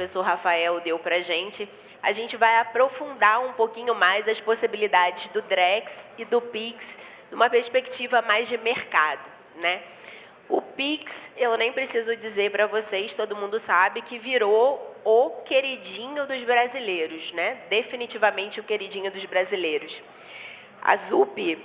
professor Rafael deu para a gente vai aprofundar um pouquinho mais as possibilidades do Drex e do Pix numa perspectiva mais de mercado, né? O Pix, eu nem preciso dizer para vocês, todo mundo sabe que virou o queridinho dos brasileiros, né? Definitivamente o queridinho dos brasileiros. A ZUP,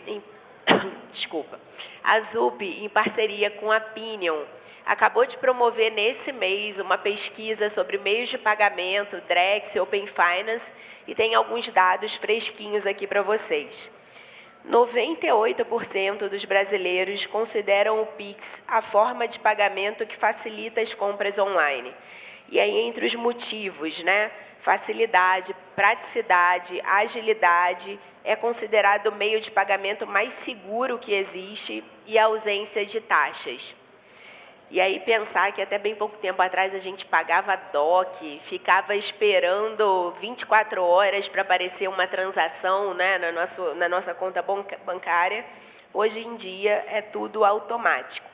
a ZUP, em parceria com a Pinion, acabou de promover nesse mês uma pesquisa sobre meios de pagamento, Drex e Open Finance, e tem alguns dados fresquinhos aqui para vocês. 98% dos brasileiros consideram o Pix a forma de pagamento que facilita as compras online. E aí, entre os motivos, né? Facilidade, praticidade, agilidade, é considerado o meio de pagamento mais seguro que existe e a ausência de taxas. E aí pensar que até bem pouco tempo atrás a gente pagava DOC, ficava esperando 24 horas para aparecer uma transação, né, na nossa conta bancária, hoje em dia é tudo automático.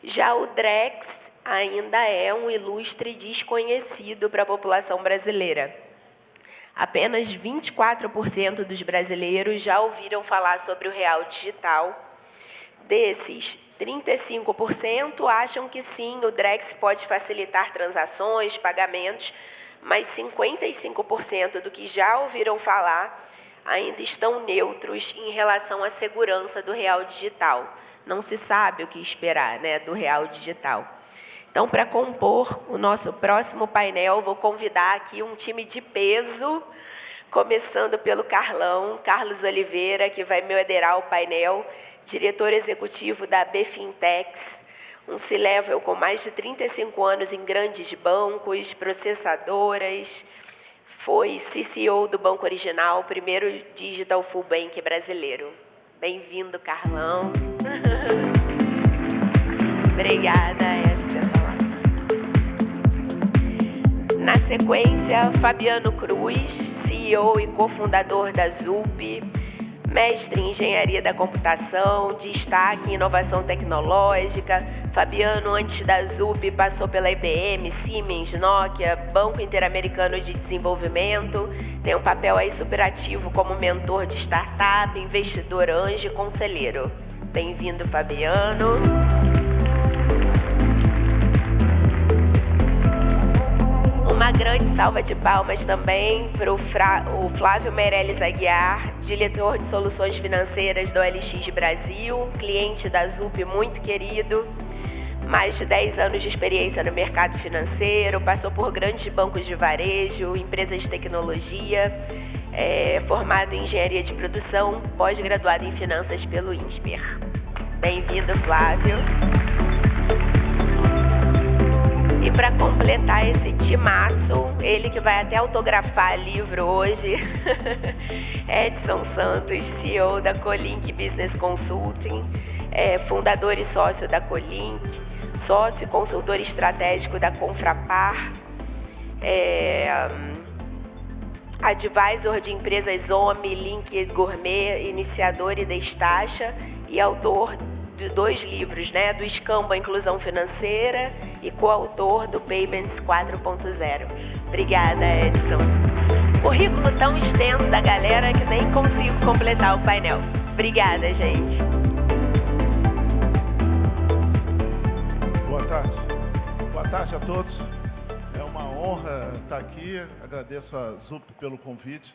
Já o Drex ainda é um ilustre desconhecido para a população brasileira. Apenas 24% dos brasileiros já ouviram falar sobre o real digital. Desses, 35% acham que sim, o Drex pode facilitar transações, pagamentos, mas 55% do que já ouviram falar ainda estão neutros em relação à segurança do real digital. Não se sabe o que esperar, né, do real digital. Então, para compor o nosso próximo painel, vou convidar aqui um time de peso, começando pelo Carlos Oliveira, que vai moderar o painel, diretor executivo da BFintex, um C-level com mais de 35 anos em grandes bancos, processadoras, foi CCO do Banco Original, o primeiro digital full bank brasileiro. Bem-vindo, Carlão. Obrigada, Esther. Na sequência, Fabiano Cruz, CEO e cofundador da ZUP, mestre em Engenharia da Computação, destaque em Inovação Tecnológica. Fabiano, antes da ZUP, passou pela IBM, Siemens, Nokia, Banco Interamericano de Desenvolvimento, tem um papel aí super ativo como mentor de startup, investidor anjo e conselheiro. Bem-vindo, Fabiano. Uma grande salva de palmas também para o Flávio Meirelles Aguiar, diretor de soluções financeiras do OLX Brasil, cliente da ZUP muito querido, mais de 10 anos de experiência no mercado financeiro, passou por grandes bancos de varejo, empresas de tecnologia, formado em engenharia de produção, pós-graduado em finanças pelo INSPER. Bem-vindo, Flávio. E para completar esse timaço, ele que vai até autografar livro hoje, Edson Santos, CEO da Colink Business Consulting, fundador e sócio da Colink, sócio e consultor estratégico da Confrapar, advisor de empresas OMI, Link Gourmet, iniciador e Destacha, e autor de 2 livros, né, do Escambo, a Inclusão Financeira, e coautor do Payments 4.0. Obrigada, Edson. Currículo tão extenso da galera que nem consigo completar o painel. Obrigada, gente. Boa tarde. Boa tarde a todos. É uma honra estar aqui. Agradeço a ZUP pelo convite.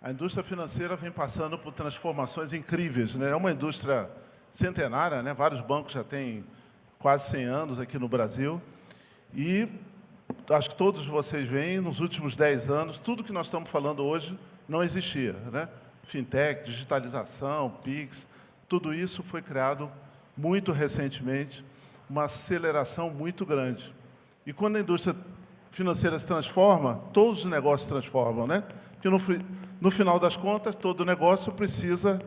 A indústria financeira vem passando por transformações incríveis, né? É uma indústria centenária, né? Vários bancos já têm quase 100 anos aqui no Brasil. E acho que todos vocês veem, nos últimos 10 anos, tudo que nós estamos falando hoje não existia, né? Fintech, digitalização, Pix, tudo isso foi criado muito recentemente, uma aceleração muito grande. E quando a indústria financeira se transforma, todos os negócios se transformam, né? Porque no final das contas, todo negócio precisa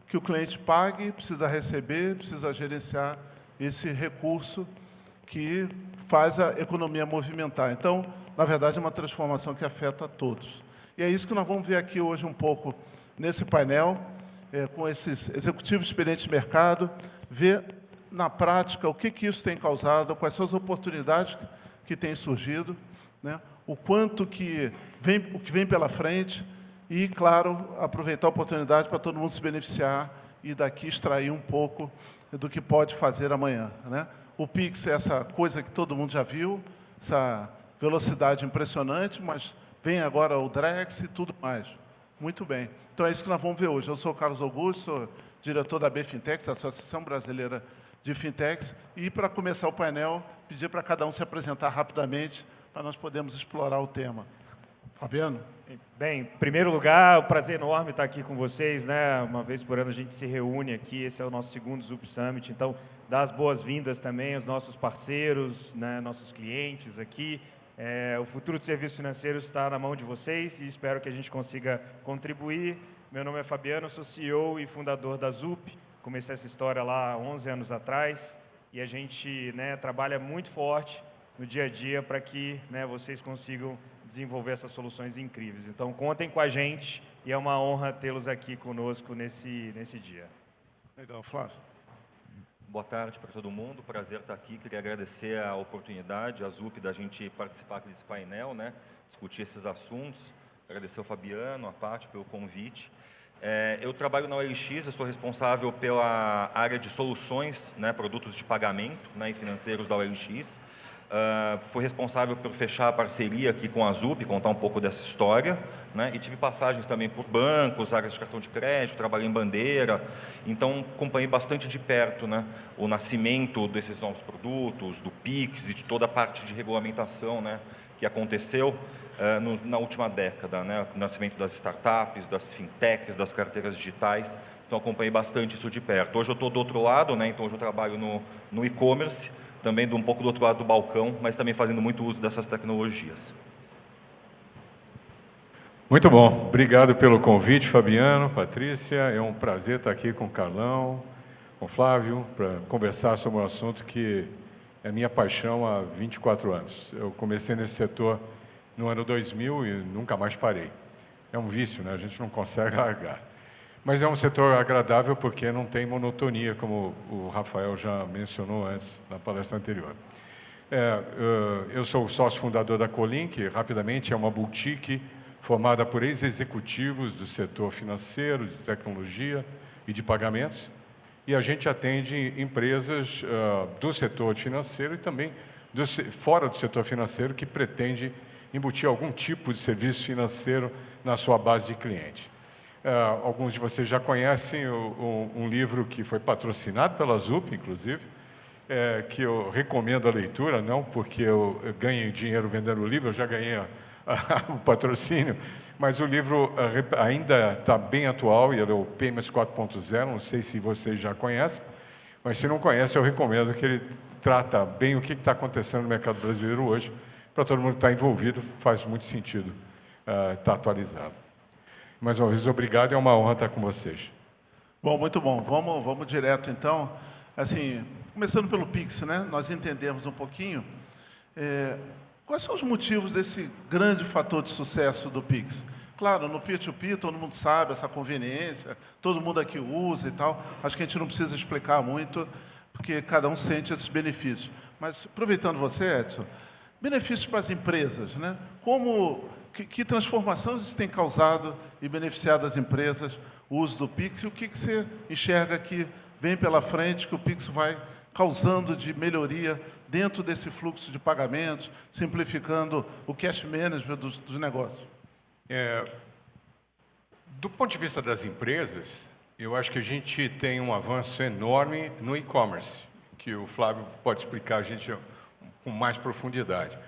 que o cliente pague, precisa receber, precisa gerenciar esse recurso que faz a economia movimentar. Então, na verdade, é uma transformação que afeta a todos. E é isso que nós vamos ver aqui hoje um pouco nesse painel, com esses executivos experientes de mercado, ver na prática o que isso tem causado, quais são as oportunidades que tem surgido, né? O que vem pela frente e, claro, aproveitar a oportunidade para todo mundo se beneficiar e daqui extrair um pouco do que pode fazer amanhã, né? O Pix é essa coisa que todo mundo já viu, essa velocidade impressionante, mas vem agora o Drex e tudo mais. Muito bem. Então, é isso que nós vamos ver hoje. Eu sou o Carlos Augusto, sou diretor da BFintex, Associação Brasileira de Fintechs, e, para começar o painel, pedir para cada um se apresentar rapidamente, para nós podermos explorar o tema. Fabiano? Bem, em primeiro lugar, é um prazer enorme estar aqui com vocês, né? Uma vez por ano a gente se reúne aqui, esse é o nosso segundo Zup Summit, então, dar as boas-vindas também aos nossos parceiros, né? Nossos clientes aqui. O futuro de serviços financeiros está na mão de vocês e espero que a gente consiga contribuir. Meu nome é Fabiano, sou CEO e fundador da Zup. Comecei essa história lá há 11 anos atrás e a gente, né, trabalha muito forte no dia a dia para que, né, vocês consigam desenvolver essas soluções incríveis. Então, contem com a gente e é uma honra tê-los aqui conosco nesse dia. Legal, Flávio. Boa tarde para todo mundo, prazer estar aqui. Queria agradecer a oportunidade, a Zup, da gente participar aqui desse painel, né, discutir esses assuntos. Agradecer ao Fabiano, a Paty pelo convite. Eu trabalho na OLX, eu sou responsável pela área de soluções, né, produtos de pagamento, né, e financeiros da OLX. Fui responsável por fechar a parceria aqui com a Zup, contar um pouco dessa história, né, e tive passagens também por bancos, áreas de cartão de crédito, trabalhei em bandeira, então acompanhei bastante de perto, né, o nascimento desses novos produtos, do Pix e de toda a parte de regulamentação, né, que aconteceu na última década, né, o nascimento das startups, das fintechs, das carteiras digitais, então acompanhei bastante isso de perto. Hoje eu estou do outro lado, né, então hoje eu trabalho no e-commerce, também um pouco do outro lado do balcão, mas também fazendo muito uso dessas tecnologias. Muito bom. Obrigado pelo convite, Fabiano, Patrícia. É um prazer estar aqui com o Carlão, com o Flávio, para conversar sobre um assunto que é minha paixão há 24 anos. Eu comecei nesse setor no ano 2000 e nunca mais parei. É um vício, né? A gente não consegue largar. Mas é um setor agradável porque não tem monotonia, como o Rafael já mencionou antes, na palestra anterior. Eu sou o sócio fundador da Colin, que rapidamente é uma boutique formada por ex-executivos do setor financeiro, de tecnologia e de pagamentos. E a gente atende empresas do setor financeiro e também fora do setor financeiro que pretende embutir algum tipo de serviço financeiro na sua base de cliente. Alguns de vocês já conhecem um livro que foi patrocinado pela Zup, inclusive, que eu recomendo a leitura, não porque eu ganho dinheiro vendendo o livro, eu já ganhei o patrocínio, mas o livro ainda está bem atual, e ele é o Payments 4.0, não sei se vocês já conhecem, mas se não conhece, eu recomendo, que ele trata bem o que está acontecendo no mercado brasileiro hoje, para todo mundo que está envolvido, faz muito sentido estar atualizado. Mais uma vez, obrigado, é uma honra estar com vocês. Bom, muito bom. Vamos direto, então. Assim, começando pelo Pix, né? Nós entendemos um pouquinho quais são os motivos desse grande fator de sucesso do Pix. Claro, no peer-to-peer, todo mundo sabe essa conveniência, todo mundo aqui usa e tal. Acho que a gente não precisa explicar muito, porque cada um sente esses benefícios. Mas, aproveitando você, Edson, benefícios para as empresas, né? Que transformação isso tem causado e beneficiado as empresas, o uso do Pix, e o que você enxerga que vem pela frente, que o Pix vai causando de melhoria dentro desse fluxo de pagamentos, simplificando o cash management dos negócios? Do ponto de vista das empresas, eu acho que a gente tem um avanço enorme no e-commerce, que o Flávio pode explicar a gente com mais profundidade.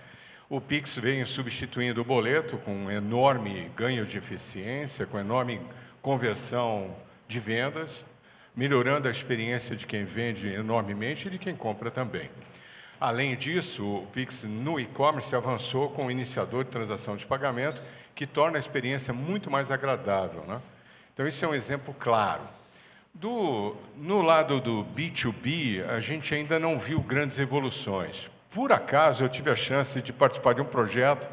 O Pix vem substituindo o boleto com um enorme ganho de eficiência, com enorme conversão de vendas, melhorando a experiência de quem vende enormemente e de quem compra também. Além disso, o Pix no e-commerce avançou com o iniciador de transação de pagamento, que torna a experiência muito mais agradável, né? Então, esse é um exemplo claro. No lado do B2B, a gente ainda não viu grandes evoluções. Por acaso, eu tive a chance de participar de um projeto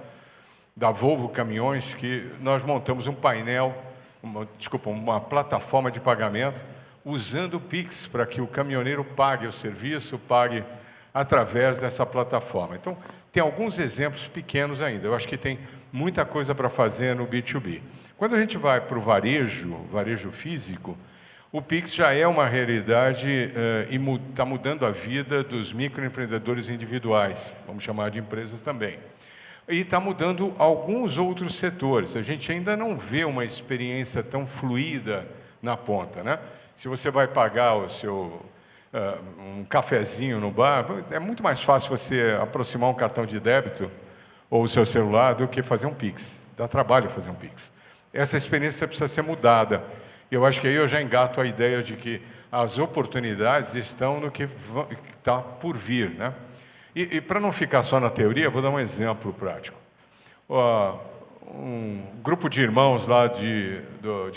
da Volvo Caminhões, que nós montamos um painel, uma plataforma de pagamento, usando o Pix para que o caminhoneiro pague o serviço, pague através dessa plataforma. Então, Tem alguns exemplos pequenos ainda. Eu acho que tem muita coisa para fazer no B2B. Quando a gente vai para o varejo físico, o Pix já é uma realidade e está mudando a vida dos microempreendedores individuais, vamos chamar de empresas também. E está mudando alguns outros setores. A gente ainda não vê uma experiência tão fluida na ponta, né? Se você vai pagar o seu um cafezinho no bar, é muito mais fácil você aproximar um cartão de débito ou o seu celular do que fazer um Pix. Dá trabalho fazer um Pix. Essa experiência precisa ser mudada. E eu acho que aí eu já engato a ideia de que as oportunidades estão no que está por vir, né? E para não ficar só na teoria, vou dar um exemplo prático. Um grupo de irmãos lá de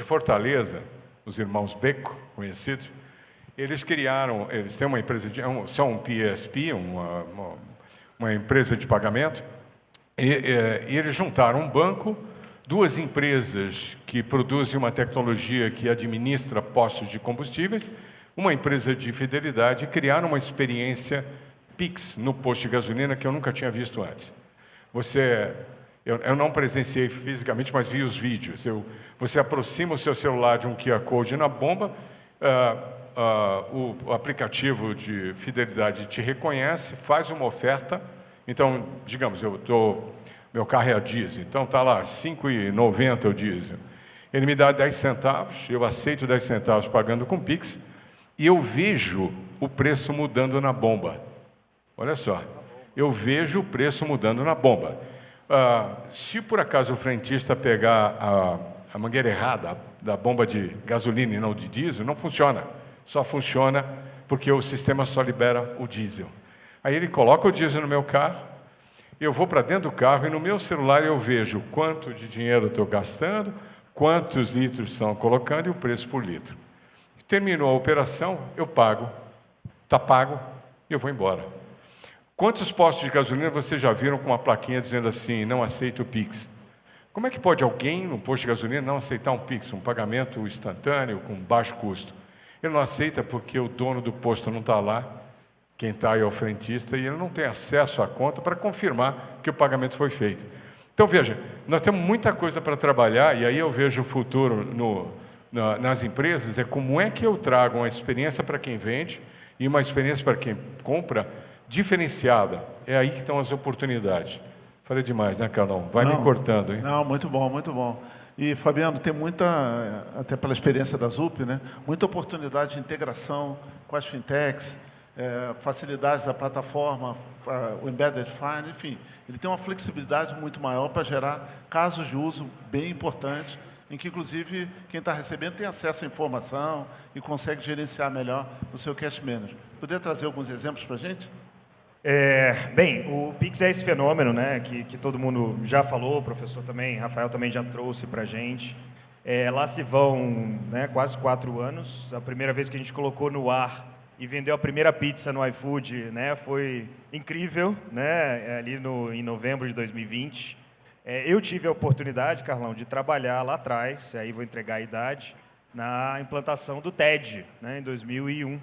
Fortaleza, os irmãos Beco, conhecidos, eles têm uma empresa, são um PSP, uma empresa de pagamento, e eles juntaram um banco, duas empresas que produzem uma tecnologia que administra postos de combustíveis, uma empresa de fidelidade, e criaram uma experiência Pix no posto de gasolina que eu nunca tinha visto antes. Eu não presenciei fisicamente, mas vi os vídeos. Você aproxima o seu celular de um QR Code na bomba, o aplicativo de fidelidade te reconhece, faz uma oferta. Então, digamos, meu carro é a diesel, então está lá, R$ 5,90 o diesel. Ele me dá 10 centavos, eu aceito 10 centavos pagando com Pix, e eu vejo o preço mudando na bomba. Olha só, eu vejo o preço mudando na bomba. Se por acaso o frentista pegar a mangueira errada da bomba de gasolina e não de diesel, não funciona. Só funciona porque o sistema só libera o diesel. Aí ele coloca o diesel no meu carro, eu vou para dentro do carro e no meu celular eu vejo quanto de dinheiro eu estou gastando, quantos litros estão colocando e o preço por litro. Terminou a operação, eu pago, está pago e eu vou embora. Quantos postos de gasolina vocês já viram com uma plaquinha dizendo assim, não aceito Pix? Como é que pode alguém no posto de gasolina não aceitar um Pix, um pagamento instantâneo com baixo custo? Ele não aceita porque o dono do posto não está lá, quem está aí é o frentista, e ele não tem acesso à conta para confirmar que o pagamento foi feito. Então, veja, nós temos muita coisa para trabalhar, e aí eu vejo o futuro nas empresas, é como é que eu trago uma experiência para quem vende e uma experiência para quem compra diferenciada. É aí que estão as oportunidades. Falei demais, né, Carlão? Vai me cortando, hein? Não, muito bom, muito bom. E, Fabiano, tem muita, até pela experiência da ZUP, né, muita oportunidade de integração com as fintechs, facilidades da plataforma, o Embedded Finance, enfim. Ele tem uma flexibilidade muito maior para gerar casos de uso bem importantes, em que, inclusive, quem está recebendo tem acesso à informação e consegue gerenciar melhor o seu cash management. Poderia trazer alguns exemplos para a gente? Bem, o Pix é esse fenômeno, né, que todo mundo já falou, o professor também, Rafael também já trouxe para a gente. Lá se vão, né, quase 4 anos. A primeira vez que a gente colocou no ar e vendeu a primeira pizza no iFood, né, foi incrível, né, ali em novembro de 2020. Eu tive a oportunidade, Carlão, de trabalhar lá atrás, aí vou entregar a idade, na implantação do TED, né, em 2001.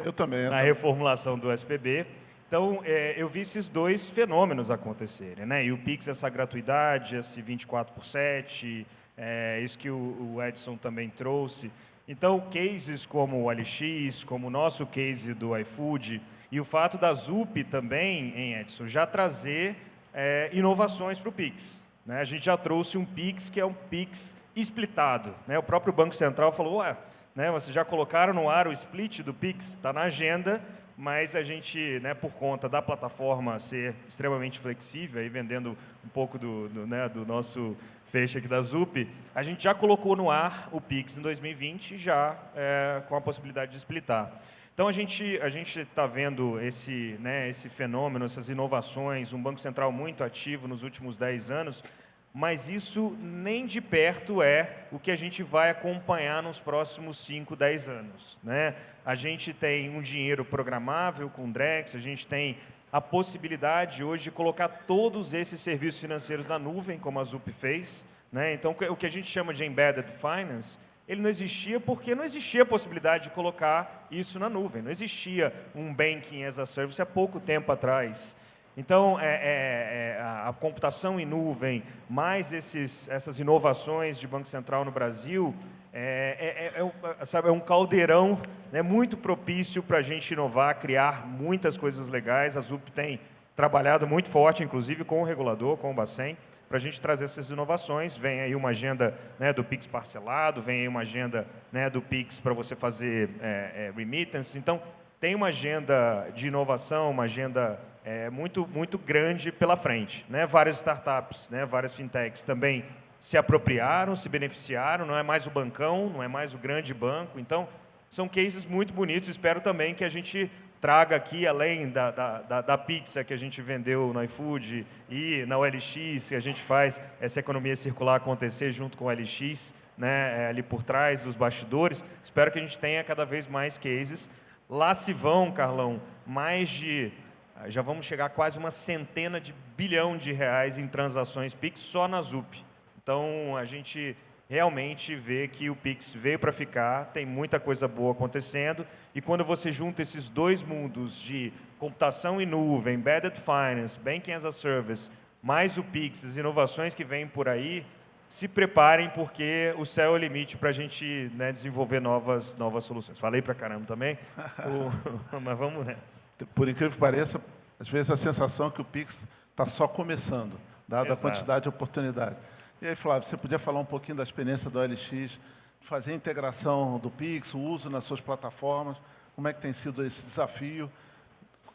Eu também. Na reformulação do SPB. Então, eu vi esses dois fenômenos acontecerem, né? E o Pix, essa gratuidade, esse 24/7, isso que o Edson também trouxe. Então, cases como o OLX, como o nosso case do iFood, e o fato da ZUP também, hein, Edson, já trazer inovações para o Pix. Né? A gente já trouxe um Pix que é um Pix splitado. Né? O próprio Banco Central falou, né, vocês já colocaram no ar o split do Pix? Está na agenda, mas a gente, né, por conta da plataforma ser extremamente flexível, aí vendendo um pouco do nosso peixe aqui da ZUP, a gente já colocou no ar o Pix em 2020, já com a possibilidade de splitar. Então, a gente está vendo esse fenômeno, essas inovações, um Banco Central muito ativo nos últimos 10 anos, mas isso nem de perto é o que a gente vai acompanhar nos próximos 5, 10 anos. Né? A gente tem um dinheiro programável com o Drex, a gente tem a possibilidade hoje de colocar todos esses serviços financeiros na nuvem, como a ZUP fez. Né? Então, o que a gente chama de Embedded Finance, ele não existia porque não existia a possibilidade de colocar isso na nuvem. Não existia um Banking as a Service há pouco tempo atrás. Então, a computação em nuvem, mais essas inovações de Banco Central no Brasil, sabe, é um caldeirão, né, muito propício para a gente inovar, criar muitas coisas legais. A ZUP tem trabalhado muito forte, inclusive com o regulador, com o Bacen, para a gente trazer essas inovações. Vem aí uma agenda, né, do Pix parcelado, vem aí uma agenda, né, do Pix para você fazer remittance. Então, tem uma agenda de inovação, uma agenda muito grande pela frente, né? Várias startups, né, várias fintechs também se apropriaram, se beneficiaram, não é mais o bancão, não é mais o grande banco. Então, são cases muito bonitos. Espero também que a gente traga aqui, além da pizza que a gente vendeu no iFood e na OLX, que a gente faz essa economia circular acontecer junto com o OLX, né, ali por trás dos bastidores. Espero que a gente tenha cada vez mais cases. Lá se vão, Carlão, já vamos chegar a quase uma centena de bilhão de reais em transações Pix só na ZUP. Então, a gente realmente vê que o Pix veio para ficar, tem muita coisa boa acontecendo, e quando você junta esses dois mundos de computação em nuvem, embedded finance, banking as a service, mais o Pix, as inovações que vêm por aí, se preparem, porque o céu é o limite para a gente, né, desenvolver novas soluções. Falei para caramba também, mas vamos nessa. Por incrível que pareça, às vezes a sensação é que o Pix está só começando, dada a quantidade de oportunidades. E aí, Flávio, você podia falar um pouquinho da experiência do OLX, fazer a integração do Pix, o uso nas suas plataformas, como é que tem sido esse desafio,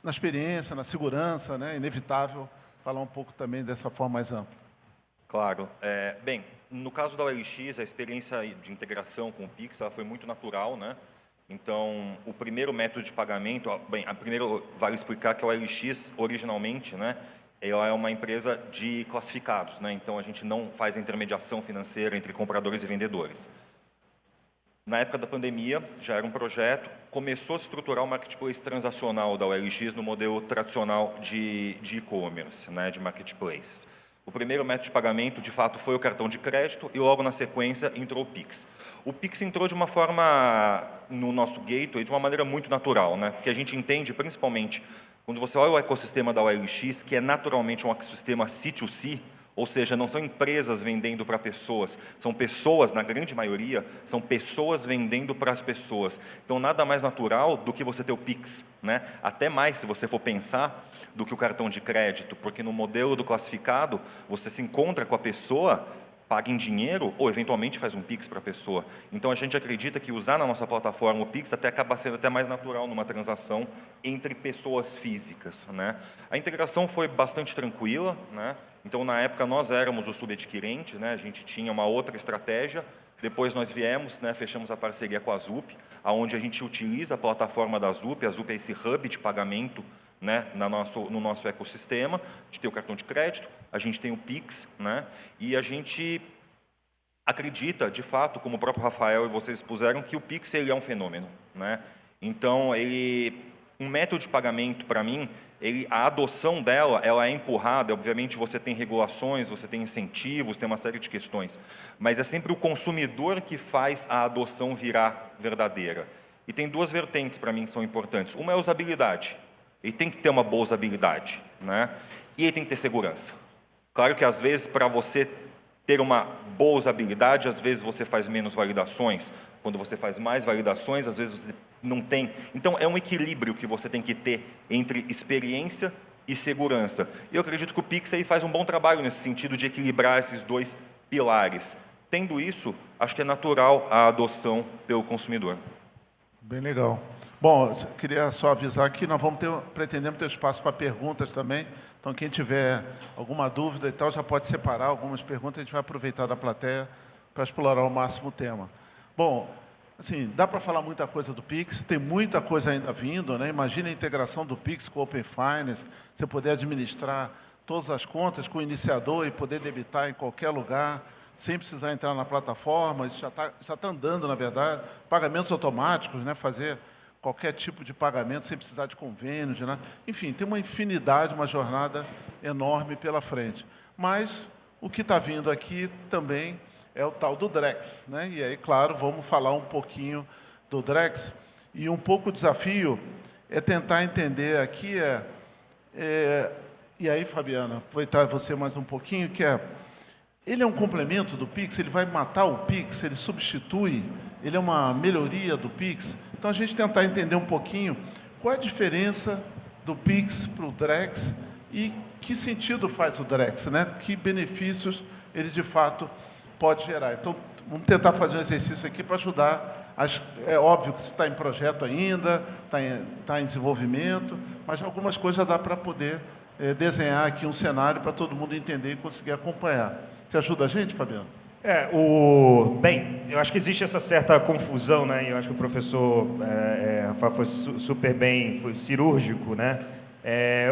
na experiência, na segurança, né? Inevitável falar um pouco também dessa forma mais ampla. Claro. Bem, no caso da OLX, a experiência de integração com o Pix ela foi muito natural, né? Então, o primeiro método de pagamento, primeiro vale explicar que a OLX, originalmente, né, ela é uma empresa de classificados, né? Então a gente não faz intermediação financeira entre compradores e vendedores. Na época da pandemia, já era um projeto, começou a se estruturar o marketplace transacional da OLX no modelo tradicional de e-commerce, né, de marketplaces. O primeiro método de pagamento, de fato, foi o cartão de crédito e logo na sequência entrou o Pix. O Pix entrou de uma forma, no nosso gateway, de uma maneira muito natural, né? Porque a gente entende, principalmente, quando você olha o ecossistema da OLX, que é naturalmente um ecossistema C2C, ou seja, não são empresas vendendo para pessoas, são pessoas, na grande maioria, são pessoas vendendo para as pessoas. Então, nada mais natural do que você ter o Pix, né? Até mais, se você for pensar, do que o cartão de crédito, porque no modelo do classificado, você se encontra com a pessoa, paga em dinheiro ou, eventualmente, faz um Pix para a pessoa. Então, a gente acredita que usar na nossa plataforma o Pix até acaba sendo até mais natural numa transação entre pessoas físicas, né? A integração foi bastante tranquila, né? Então, na época, nós éramos o subadquirente, né? A gente tinha uma outra estratégia. Depois nós viemos, né, fechamos a parceria com a ZUP, onde a gente utiliza a plataforma da ZUP. A ZUP é esse hub de pagamento, né, no nosso ecossistema. A gente tem o cartão de crédito, a gente tem o Pix, né, e a gente acredita, de fato, como o próprio Rafael e vocês expuseram, que o Pix ele é um fenômeno, né? Então, um método de pagamento, para mim, a adoção dela, ela é empurrada. Obviamente, você tem regulações, você tem incentivos, tem uma série de questões, mas é sempre o consumidor que faz a adoção virar verdadeira. E tem duas vertentes, para mim, que são importantes. Uma é a usabilidade. Ele tem que ter uma boa usabilidade, né? E ele tem que ter segurança. Claro que, às vezes, para você ter uma boa usabilidade, às vezes você faz menos validações. Quando você faz mais validações, às vezes você não tem. Então, é um equilíbrio que você tem que ter entre experiência e segurança. E eu acredito que o Pix aí faz um bom trabalho nesse sentido de equilibrar esses dois pilares. Tendo isso, acho que é natural a adoção pelo consumidor. Bem legal. Bom, queria só avisar que nós pretendemos ter espaço para perguntas também. Então, quem tiver alguma dúvida e tal, já pode separar algumas perguntas. A gente vai aproveitar da plateia para explorar ao máximo o tema. Bom, assim, dá para falar muita coisa do Pix, tem muita coisa ainda vindo, né? Imagina a integração do Pix com o Open Finance, você poder administrar todas as contas com o iniciador e poder debitar em qualquer lugar, sem precisar entrar na plataforma. Isso já está andando, na verdade. Pagamentos automáticos, né? Fazer qualquer tipo de pagamento sem precisar de convênios, né? Enfim, tem uma infinidade, uma jornada enorme pela frente. Mas o que está vindo aqui também é o tal do Drex, né? E aí, claro, vamos falar um pouquinho do Drex. E um pouco o desafio é tentar entender aqui E aí, Fabiana, aproveitar você mais um pouquinho, ele é um complemento do Pix, ele vai matar o Pix, ele substitui, ele é uma melhoria do Pix. Então, a gente tentar entender um pouquinho qual é a diferença do Pix para o Drex e que sentido faz o Drex, né? Que benefícios ele, de fato, pode gerar. Então, vamos tentar fazer um exercício aqui para ajudar. É óbvio que está em projeto ainda, está em desenvolvimento, mas algumas coisas já dá para poder desenhar aqui um cenário para todo mundo entender e conseguir acompanhar. Você ajuda a gente, Fabiano? Bem, eu acho que existe essa certa confusão, né? E eu acho que o professor Rafael foi super bem, foi cirúrgico, né?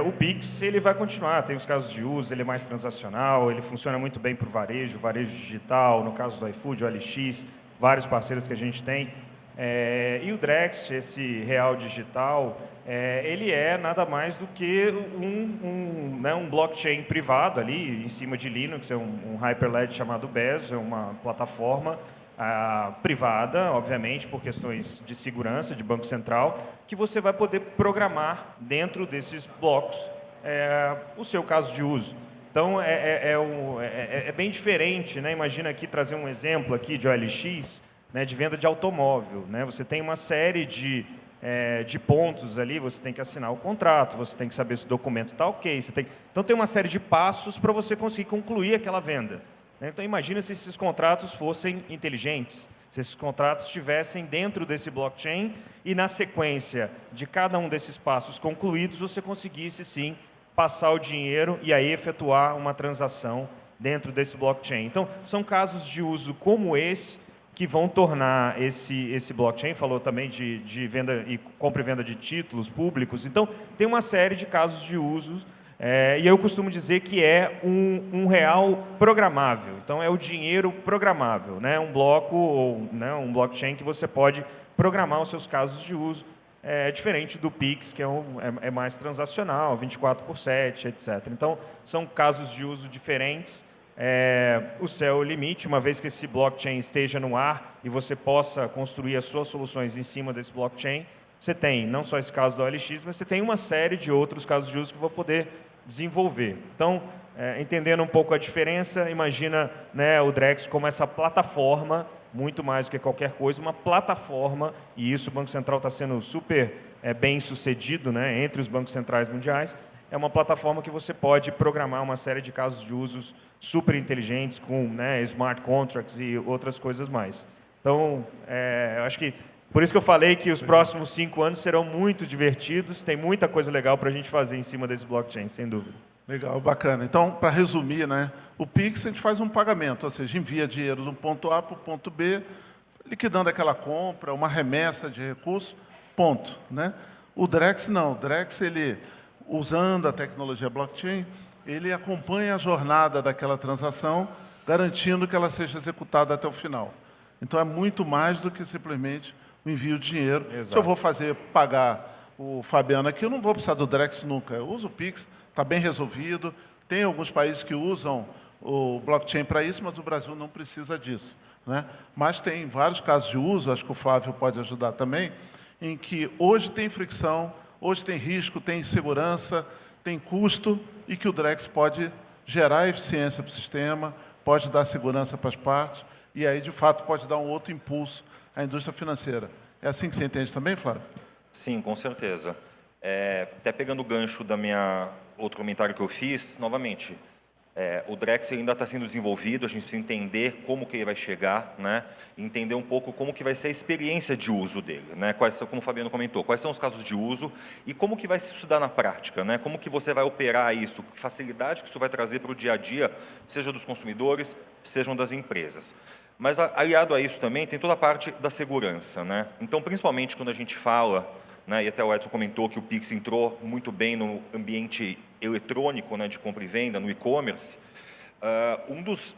O Pix, ele vai continuar, tem os casos de uso, ele é mais transacional, ele funciona muito bem para o varejo digital, no caso do iFood, o OLX, vários parceiros que a gente tem. E o Drex, esse real digital, ele é nada mais do que um blockchain privado ali, em cima de Linux, é um Hyperledger chamado Bezo, é uma plataforma privada, obviamente, por questões de segurança, de Banco Central, que você vai poder programar dentro desses blocos o seu caso de uso. Então, é bem diferente, né? Imagina aqui, trazer um exemplo aqui de OLX, né, de venda de automóvel, né? Você tem uma série de pontos ali, você tem que assinar o contrato, você tem que saber se o documento está ok, então tem uma série de passos para você conseguir concluir aquela venda. Então, imagina se esses contratos fossem inteligentes, se esses contratos estivessem dentro desse blockchain e, na sequência de cada um desses passos concluídos, você conseguisse, sim, passar o dinheiro e aí efetuar uma transação dentro desse blockchain. Então, são casos de uso como esse que vão tornar esse blockchain, falou também de venda e compra e venda de títulos públicos. Então, tem uma série de casos de uso. E eu costumo dizer que é um real programável. Então, é o dinheiro programável, né? Um bloco, ou, né, um blockchain que você pode programar os seus casos de uso, diferente do Pix, que é mais transacional, 24/7, etc. Então, são casos de uso diferentes. O céu é o limite, uma vez que esse blockchain esteja no ar e você possa construir as suas soluções em cima desse blockchain, você tem não só esse caso do OLX, mas você tem uma série de outros casos de uso que vou poder desenvolver. Então, entendendo um pouco a diferença, imagina, né, o Drex como essa plataforma, muito mais do que qualquer coisa, uma plataforma, e isso o Banco Central está sendo super bem sucedido, né, entre os bancos centrais mundiais. É uma plataforma que você pode programar uma série de casos de usos super inteligentes com, né, smart contracts e outras coisas mais. Então, eu acho que por isso que eu falei que os próximos 5 anos serão muito divertidos, tem muita coisa legal para a gente fazer em cima desse blockchain, sem dúvida. Legal, bacana. Então, para resumir, né, o Pix a gente faz um pagamento, ou seja, envia dinheiro de um ponto A para o ponto B, liquidando aquela compra, uma remessa de recursos, ponto, né? O Drex não, o Drex, ele, usando a tecnologia blockchain, ele acompanha a jornada daquela transação, garantindo que ela seja executada até o final. Então, é muito mais do que simplesmente o envio de dinheiro. Exato. Se eu vou pagar o Fabiano aqui, eu não vou precisar do Drex nunca. Eu uso o Pix, está bem resolvido. Tem alguns países que usam o blockchain para isso, mas o Brasil não precisa disso, né? Mas tem vários casos de uso, acho que o Flávio pode ajudar também, em que hoje tem fricção, hoje tem risco, tem insegurança, tem custo, e que o Drex pode gerar eficiência para o sistema, pode dar segurança para as partes, e aí, de fato, pode dar um outro impulso à indústria financeira. É assim que você entende também, Flávio? Sim, com certeza. Até pegando o gancho da outro comentário que eu fiz, novamente, o Drex ainda está sendo desenvolvido, a gente precisa entender como que ele vai chegar, né? Entender um pouco como que vai ser a experiência de uso dele, né? Como o Fabiano comentou, quais são os casos de uso e como que vai se estudar na prática, né? Como que você vai operar isso, que facilidade que isso vai trazer para o dia a dia, seja dos consumidores, sejam das empresas. Mas, aliado a isso também, tem toda a parte da segurança, né? Então, principalmente quando a gente fala, né, e até o Edson comentou que o Pix entrou muito bem no ambiente eletrônico, né, de compra e venda, no e-commerce, um dos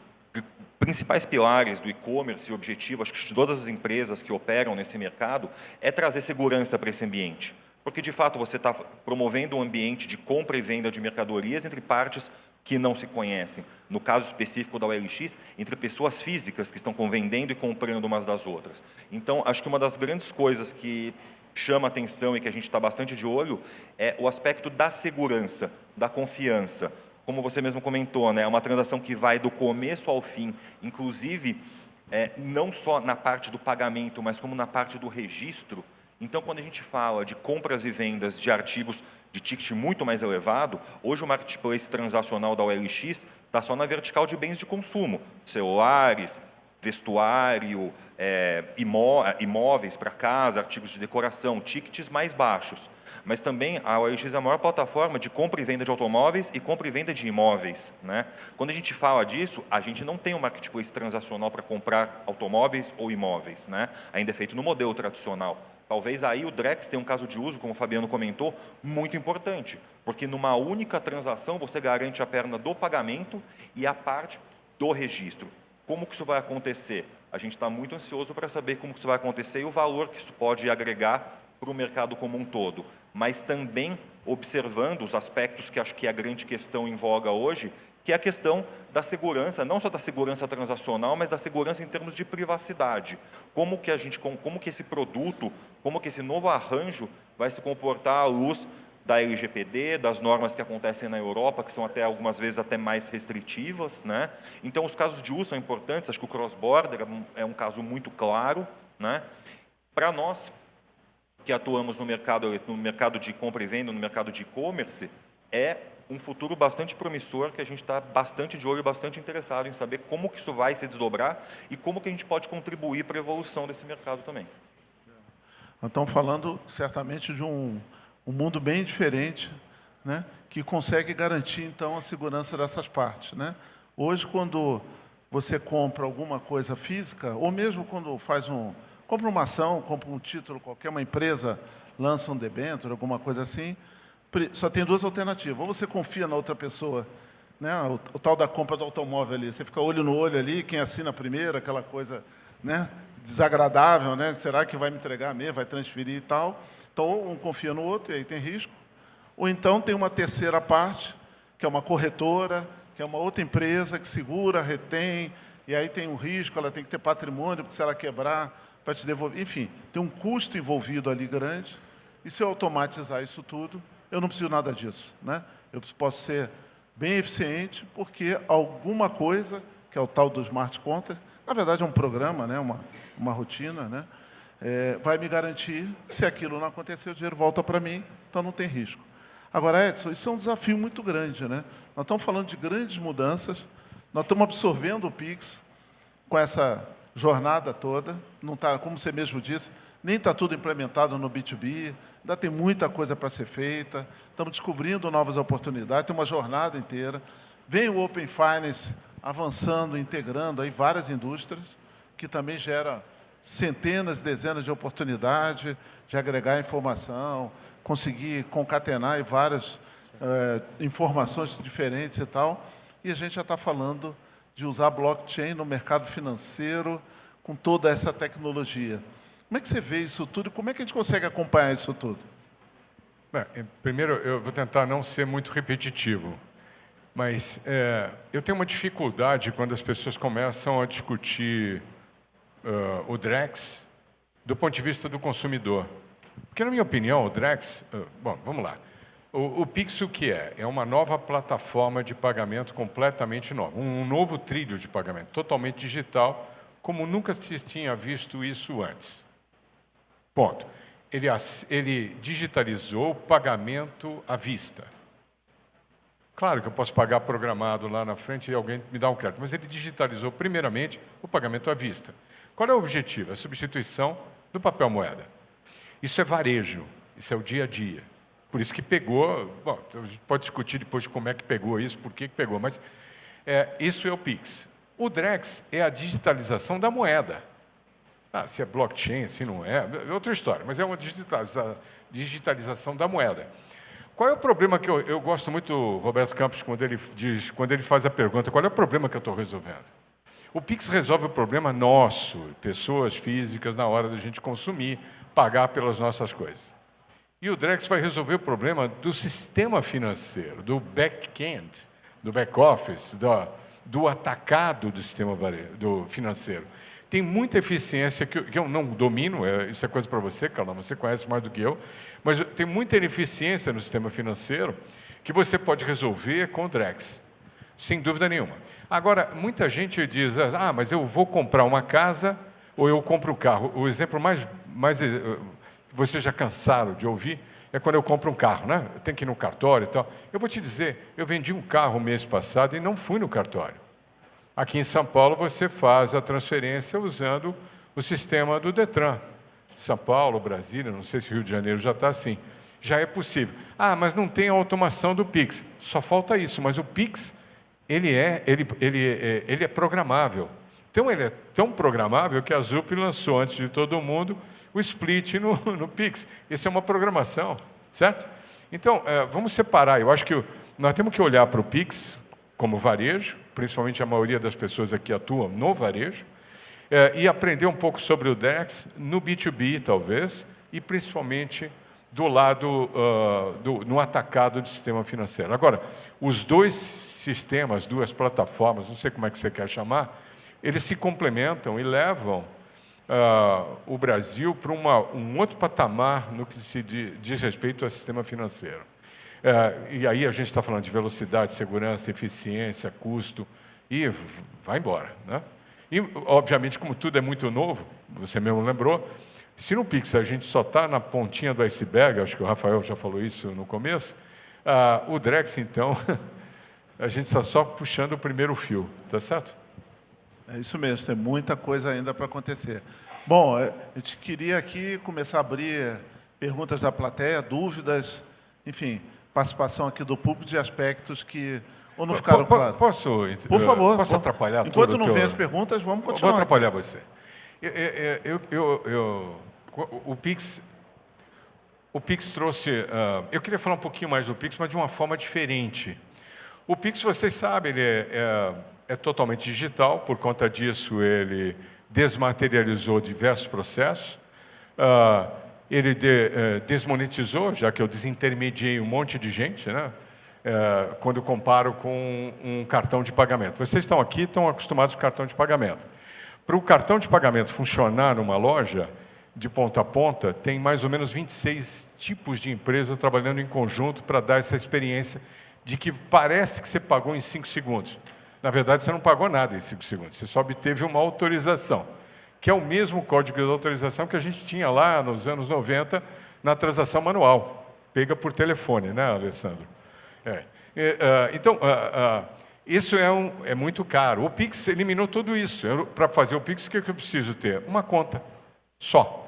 principais pilares do e-commerce e objetivo, acho que de todas as empresas que operam nesse mercado, é trazer segurança para esse ambiente. Porque, de fato, você está promovendo um ambiente de compra e venda de mercadorias entre partes que não se conhecem. No caso específico da OLX, entre pessoas físicas que estão vendendo e comprando umas das outras. Então, acho que uma das grandes coisas que chama atenção e que a gente está bastante de olho é o aspecto da segurança, da confiança. Como você mesmo comentou, né, é uma transação que vai do começo ao fim, inclusive não só na parte do pagamento, mas como na parte do registro. Então, quando a gente fala de compras e vendas de artigos de ticket muito mais elevado, hoje o marketplace transacional da OLX está só na vertical de bens de consumo, celulares, vestuário, imóveis para casa, artigos de decoração, tickets mais baixos. Mas também a OLX é a maior plataforma de compra e venda de automóveis e compra e venda de imóveis, né? Quando a gente fala disso, a gente não tem um marketplace transacional para comprar automóveis ou imóveis, né? Ainda é feito no modelo tradicional. Talvez aí o Drex tenha um caso de uso, como o Fabiano comentou, muito importante, porque numa única transação você garante a perna do pagamento e a parte do registro. Como que isso vai acontecer? A gente está muito ansioso para saber como que isso vai acontecer e o valor que isso pode agregar para o mercado como um todo, mas também observando os aspectos que acho que é a grande questão em voga hoje, que é a questão da segurança, não só da segurança transacional, mas da segurança em termos de privacidade. Como que esse produto, como que esse novo arranjo vai se comportar à luz da LGPD, das normas que acontecem na Europa, que são até algumas vezes até mais restritivas, né? Então, os casos de uso são importantes, acho que o cross-border é um caso muito claro, né? Para nós, que atuamos no mercado de compra e venda, no mercado de e-commerce, é um futuro bastante promissor, que a gente está bastante de olho, bastante interessado em saber como que isso vai se desdobrar e como que a gente pode contribuir para a evolução desse mercado também. Nós estamos falando, certamente, de um mundo bem diferente, né, que consegue garantir, então, a segurança dessas partes, né? Hoje, quando você compra alguma coisa física, ou mesmo quando compra uma ação, compra um título, qualquer uma empresa lança um debênture, alguma coisa assim, só tem duas alternativas. Ou você confia na outra pessoa, né, o tal da compra do automóvel ali, você fica olho no olho ali, quem assina primeiro, aquela coisa, né, desagradável, né, será que vai me entregar mesmo, vai transferir e tal. Então, um confia no outro, e aí tem risco. Ou então tem uma terceira parte, que é uma corretora, que é uma outra empresa que segura, retém, e aí tem um risco, ela tem que ter patrimônio, porque se ela quebrar, para te devolver. Enfim, tem um custo envolvido ali grande, e se eu automatizar isso tudo, eu não preciso nada disso, né? Eu posso ser bem eficiente, porque alguma coisa, que é o tal do Smart Contract, na verdade é um programa, né? uma rotina, né? Vai me garantir que se aquilo não acontecer, o dinheiro volta para mim, então não tem risco. Agora, Edson, isso é um desafio muito grande, né? Nós estamos falando de grandes mudanças, nós estamos absorvendo o Pix com essa jornada toda, não está, como você mesmo disse, nem está tudo implementado no B2B, ainda tem muita coisa para ser feita, estamos descobrindo novas oportunidades, tem uma jornada inteira. Vem o Open Finance avançando, integrando aí várias indústrias, que também gera centenas, dezenas de oportunidades de agregar informação, conseguir concatenar aí várias informações diferentes e tal. E a gente já está falando de usar blockchain no mercado financeiro com toda essa tecnologia. Como é que você vê isso tudo e como é que a gente consegue acompanhar isso tudo? Bem, primeiro, eu vou tentar não ser muito repetitivo, mas eu tenho uma dificuldade quando as pessoas começam a discutir o Drex do ponto de vista do consumidor. Porque, na minha opinião, o Drex... bom, vamos lá. O Pix, o que é? É uma nova plataforma de pagamento completamente nova. Um novo trilho de pagamento, totalmente digital, como nunca se tinha visto isso antes. Ponto. Ele digitalizou o pagamento à vista. Claro que eu posso pagar programado lá na frente e alguém me dá um crédito, mas ele digitalizou, primeiramente, o pagamento à vista. Qual é o objetivo? A substituição do papel moeda. Isso é varejo, isso é o dia a dia. Por isso que pegou, bom, a gente pode discutir depois de como é que pegou isso, por que pegou, mas isso é o Pix. O Drex é a digitalização da moeda. Se é blockchain, se não é outra história, mas é uma digitalização da moeda. Qual é o problema que eu gosto muito do Roberto Campos, quando ele faz a pergunta, qual é o problema que eu estou resolvendo? O Pix resolve o problema nosso, pessoas físicas, na hora da gente consumir, pagar pelas nossas coisas. E o Drex vai resolver o problema do sistema financeiro, do back-end, do back-office, do atacado do sistema financeiro. tem muita eficiência que eu não domino, isso é coisa para você, Carlão, você conhece mais do que eu, mas tem muita ineficiência no sistema financeiro que você pode resolver com o Drex, sem dúvida nenhuma. Agora, muita gente diz, mas eu vou comprar uma casa ou eu compro um carro. O exemplo mais vocês já cansaram de ouvir, é quando eu compro um carro, né? Eu tenho que ir no cartório e tal. Eu vou te dizer, eu vendi um carro mês passado e não fui no cartório. Aqui em São Paulo, você faz a transferência usando o sistema do Detran. São Paulo, Brasília, não sei se o Rio de Janeiro já está assim. Já é possível. Mas não tem a automação do Pix. Só falta isso, mas o Pix, ele é programável. Então, ele é tão programável que a ZUP lançou, antes de todo mundo, o split no Pix. Isso é uma programação, certo? Então, vamos separar. Eu acho que nós temos que olhar para o Pix como varejo, principalmente a maioria das pessoas aqui atuam no varejo, e aprender um pouco sobre o Drex no B2B, talvez, e principalmente do lado, no atacado do sistema financeiro. Agora, os dois sistemas, duas plataformas, não sei como é que você quer chamar, eles se complementam e levam o Brasil para um outro patamar no que se diz respeito ao sistema financeiro. E aí a gente está falando de velocidade, segurança, eficiência, custo, e vai embora, né? E, obviamente, como tudo é muito novo, você mesmo lembrou, se no Pix a gente só está na pontinha do iceberg, acho que o Rafael já falou isso no começo, o Drex, então, a gente está só puxando o primeiro fio, tá certo? É isso mesmo, tem muita coisa ainda para acontecer. Bom, a gente queria aqui começar a abrir perguntas da plateia, dúvidas, enfim, participação aqui do público de aspectos que ou não ficaram claros. Por favor. Posso atrapalhar tudo? Enquanto não vem as perguntas, vamos continuar. Vou atrapalhar você. O Pix trouxe... eu queria falar um pouquinho mais do Pix, mas de uma forma diferente. O Pix, vocês sabem, ele é totalmente digital, por conta disso ele desmaterializou diversos processos, ele desmonetizou, já que eu desintermediei um monte de gente, né? Quando eu comparo com um cartão de pagamento. Vocês estão aqui, estão acostumados com cartão de pagamento. Para o cartão de pagamento funcionar numa loja, de ponta a ponta, tem mais ou menos 26 tipos de empresas trabalhando em conjunto para dar essa experiência de que parece que você pagou em 5 segundos. Na verdade, você não pagou nada em 5 segundos, você só obteve uma autorização, que é o mesmo código de autorização que a gente tinha lá nos anos 90 na transação manual, pega por telefone, né, Alessandro? Então, isso é muito caro. O Pix eliminou tudo isso. Para fazer o Pix, o que eu preciso ter? Uma conta, só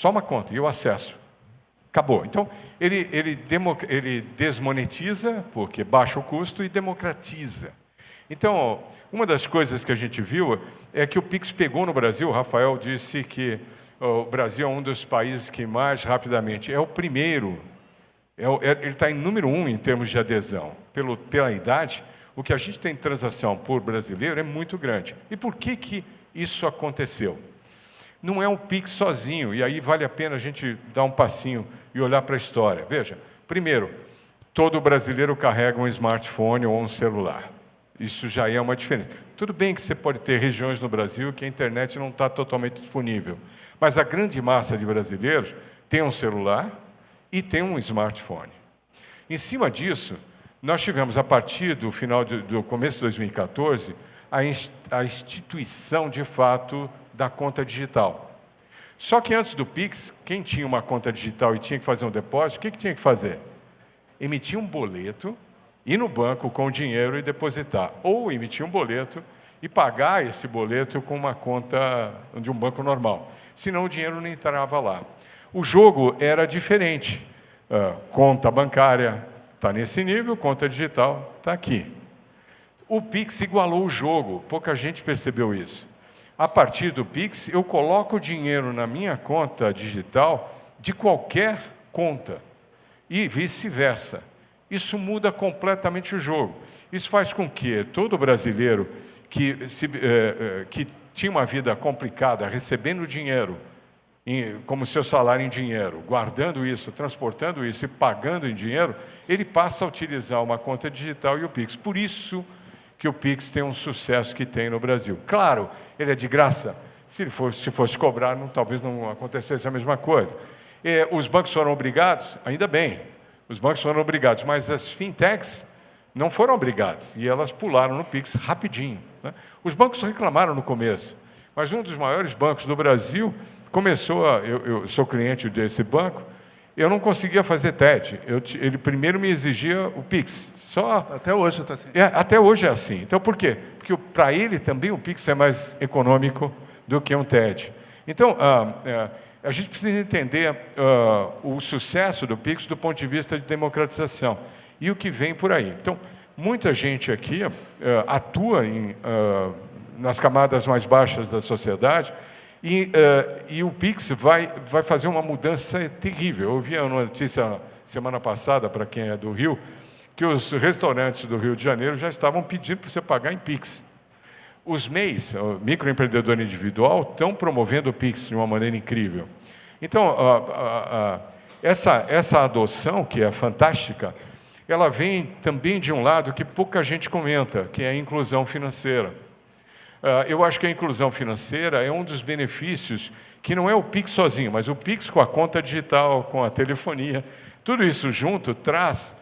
uma conta, e o acesso. Acabou. Então, ele desmonetiza, porque baixa o custo, e democratiza. Então, uma das coisas que a gente viu é que o Pix pegou no Brasil. O Rafael disse que o Brasil é um dos países que mais rapidamente, é o primeiro, ele está em número 1 em termos de adesão. Pela idade, o que a gente tem de transação por brasileiro é muito grande. E por que isso aconteceu? Não é um Pix sozinho, e aí vale a pena a gente dar um passinho e olhar para a história. Veja, primeiro, todo brasileiro carrega um smartphone ou um celular. Isso já é uma diferença. Tudo bem que você pode ter regiões no Brasil que a internet não está totalmente disponível, mas a grande massa de brasileiros tem um celular e tem um smartphone. Em cima disso, nós tivemos, a partir do começo de 2014, a instituição, de fato, da conta digital. Só que antes do Pix, quem tinha uma conta digital e tinha que fazer um depósito, o que tinha que fazer? Emitir um boleto, ir no banco com o dinheiro e depositar. Ou emitir um boleto e pagar esse boleto com uma conta de um banco normal. Senão o dinheiro não entrava lá. O jogo era diferente. Conta bancária está nesse nível, conta digital está aqui. O Pix igualou o jogo, pouca gente percebeu isso. A partir do Pix, eu coloco o dinheiro na minha conta digital de qualquer conta e vice-versa. Isso muda completamente o jogo. Isso faz com que todo brasileiro que tinha uma vida complicada, recebendo dinheiro, como seu salário em dinheiro, guardando isso, transportando isso e pagando em dinheiro, ele passa a utilizar uma conta digital e o Pix. Por isso que o Pix tem um sucesso que tem no Brasil. Claro, ele é de graça. Se fosse cobrar, talvez não acontecesse a mesma coisa. Os bancos foram obrigados? Ainda bem, os bancos foram obrigados, mas as fintechs não foram obrigadas, e elas pularam no Pix rapidinho, né? Os bancos reclamaram no começo, mas um dos maiores bancos do Brasil começou eu sou cliente desse banco, eu não conseguia fazer TED, ele primeiro me exigia o Pix. Até hoje está assim. Até hoje é assim. Então, por quê? Porque para ele também o Pix é mais econômico do que um TED. Então, a gente precisa entender o sucesso do Pix do ponto de vista de democratização e o que vem por aí. Então, muita gente aqui atua nas camadas mais baixas da sociedade e o Pix vai fazer uma mudança terrível. Eu vi uma notícia semana passada, para quem é do Rio, que os restaurantes do Rio de Janeiro já estavam pedindo para você pagar em Pix. Os MEIs, o microempreendedor individual, estão promovendo o Pix de uma maneira incrível. Então, essa adoção, que é fantástica, ela vem também de um lado que pouca gente comenta, que é a inclusão financeira. Eu acho que a inclusão financeira é um dos benefícios que não é o Pix sozinho, mas o Pix com a conta digital, com a telefonia, tudo isso junto traz...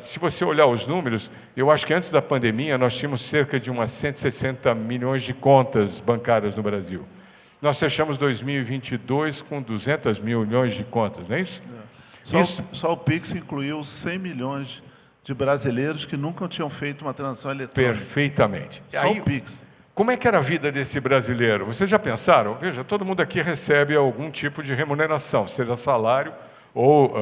se você olhar os números, eu acho que antes da pandemia nós tínhamos cerca de umas 160 milhões de contas bancárias no Brasil. Nós fechamos 2022 com 200 milhões de contas, não é isso? Só o Pix incluiu 100 milhões de brasileiros que nunca tinham feito uma transação eletrônica. Perfeitamente. Só o Pix. Como é que era a vida desse brasileiro? Vocês já pensaram? Veja, todo mundo aqui recebe algum tipo de remuneração, seja salário ou...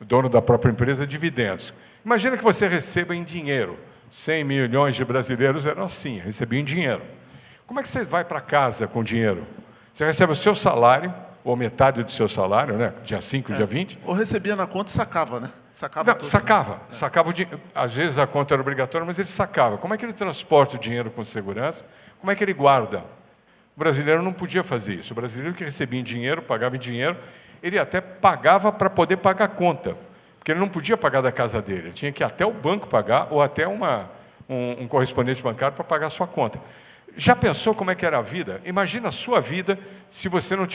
dono da própria empresa, dividendos. Imagina que você receba em dinheiro. 100 milhões de brasileiros eram assim, recebiam em dinheiro. Como é que você vai para casa com dinheiro? Você recebe o seu salário, ou metade do seu salário, né? Dia 5, dia 20. Ou recebia na conta e sacava, né? Sacava tudo. Sacava o dinheiro. Às vezes a conta era obrigatória, mas ele sacava. Como é que ele transporta o dinheiro com segurança? Como é que ele guarda? O brasileiro não podia fazer isso. O brasileiro que recebia em dinheiro, pagava em dinheiro, ele até pagava para poder pagar a conta, porque ele não podia pagar da casa dele, ele tinha que ir até o banco pagar, ou até um correspondente bancário para pagar a sua conta. Já pensou como é que era a vida? Imagina a sua vida se você não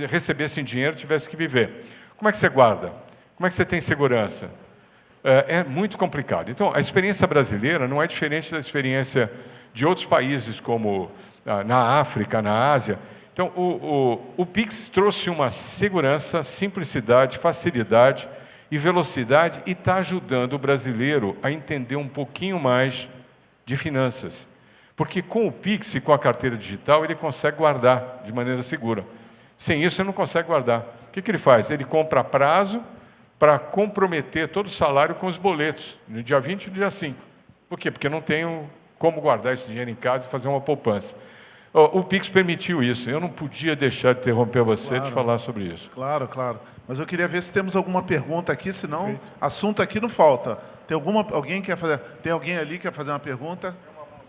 recebesse em dinheiro, tivesse que viver. Como é que você guarda? Como é que você tem segurança? É muito complicado. Então, a experiência brasileira não é diferente da experiência de outros países, como na África, na Ásia. Então, o Pix trouxe uma segurança, simplicidade, facilidade e velocidade e está ajudando o brasileiro a entender um pouquinho mais de finanças. Porque com o Pix e com a carteira digital, ele consegue guardar de maneira segura. Sem isso, ele não consegue guardar. O que ele faz? Ele compra a prazo para comprometer todo o salário com os boletos, no dia 20 e no dia 5. Por quê? Porque não tenho como guardar esse dinheiro em casa e fazer uma poupança. O Pix permitiu isso. Eu não podia deixar de interromper você de falar sobre isso. Claro, claro. Mas eu queria ver se temos alguma pergunta aqui, senão assunto aqui não falta. Alguém quer fazer? Tem alguém ali que quer fazer uma pergunta?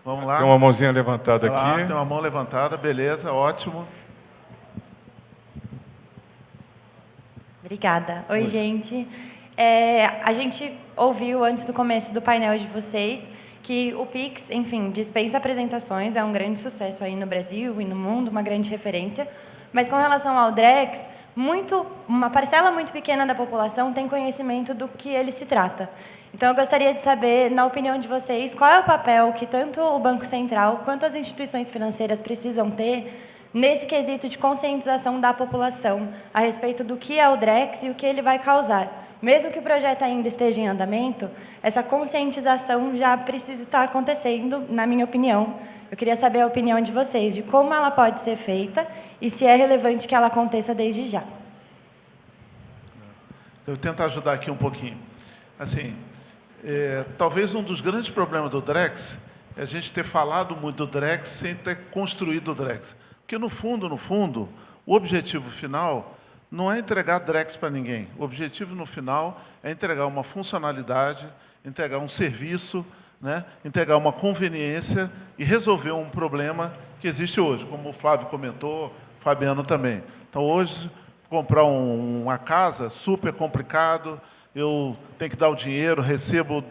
Vamos lá. Tem uma mãozinha levantada aqui. Tem uma mão levantada, beleza, ótimo. Obrigada. Oi, gente. A gente ouviu antes do começo do painel de vocês que o Pix, enfim, dispensa apresentações, é um grande sucesso aí no Brasil e no mundo, uma grande referência. Mas com relação ao Drex, uma parcela muito pequena da população tem conhecimento do que ele se trata. Então, eu gostaria de saber, na opinião de vocês, qual é o papel que tanto o Banco Central quanto as instituições financeiras precisam ter nesse quesito de conscientização da população a respeito do que é o Drex e o que ele vai causar. Mesmo que o projeto ainda esteja em andamento, essa conscientização já precisa estar acontecendo, na minha opinião. Eu queria saber a opinião de vocês, de como ela pode ser feita e se é relevante que ela aconteça desde já. Eu vou tentar ajudar aqui um pouquinho. Assim, talvez um dos grandes problemas do Drex é a gente ter falado muito do Drex sem ter construído o Drex. Porque, no fundo, o objetivo final não é entregar Drex para ninguém. O objetivo, no final, é entregar uma funcionalidade, entregar um serviço, né? Entregar uma conveniência e resolver um problema que existe hoje, como o Flávio comentou, o Fabiano também. Então, hoje, comprar uma casa, super complicado, eu tenho que dar o dinheiro, recebo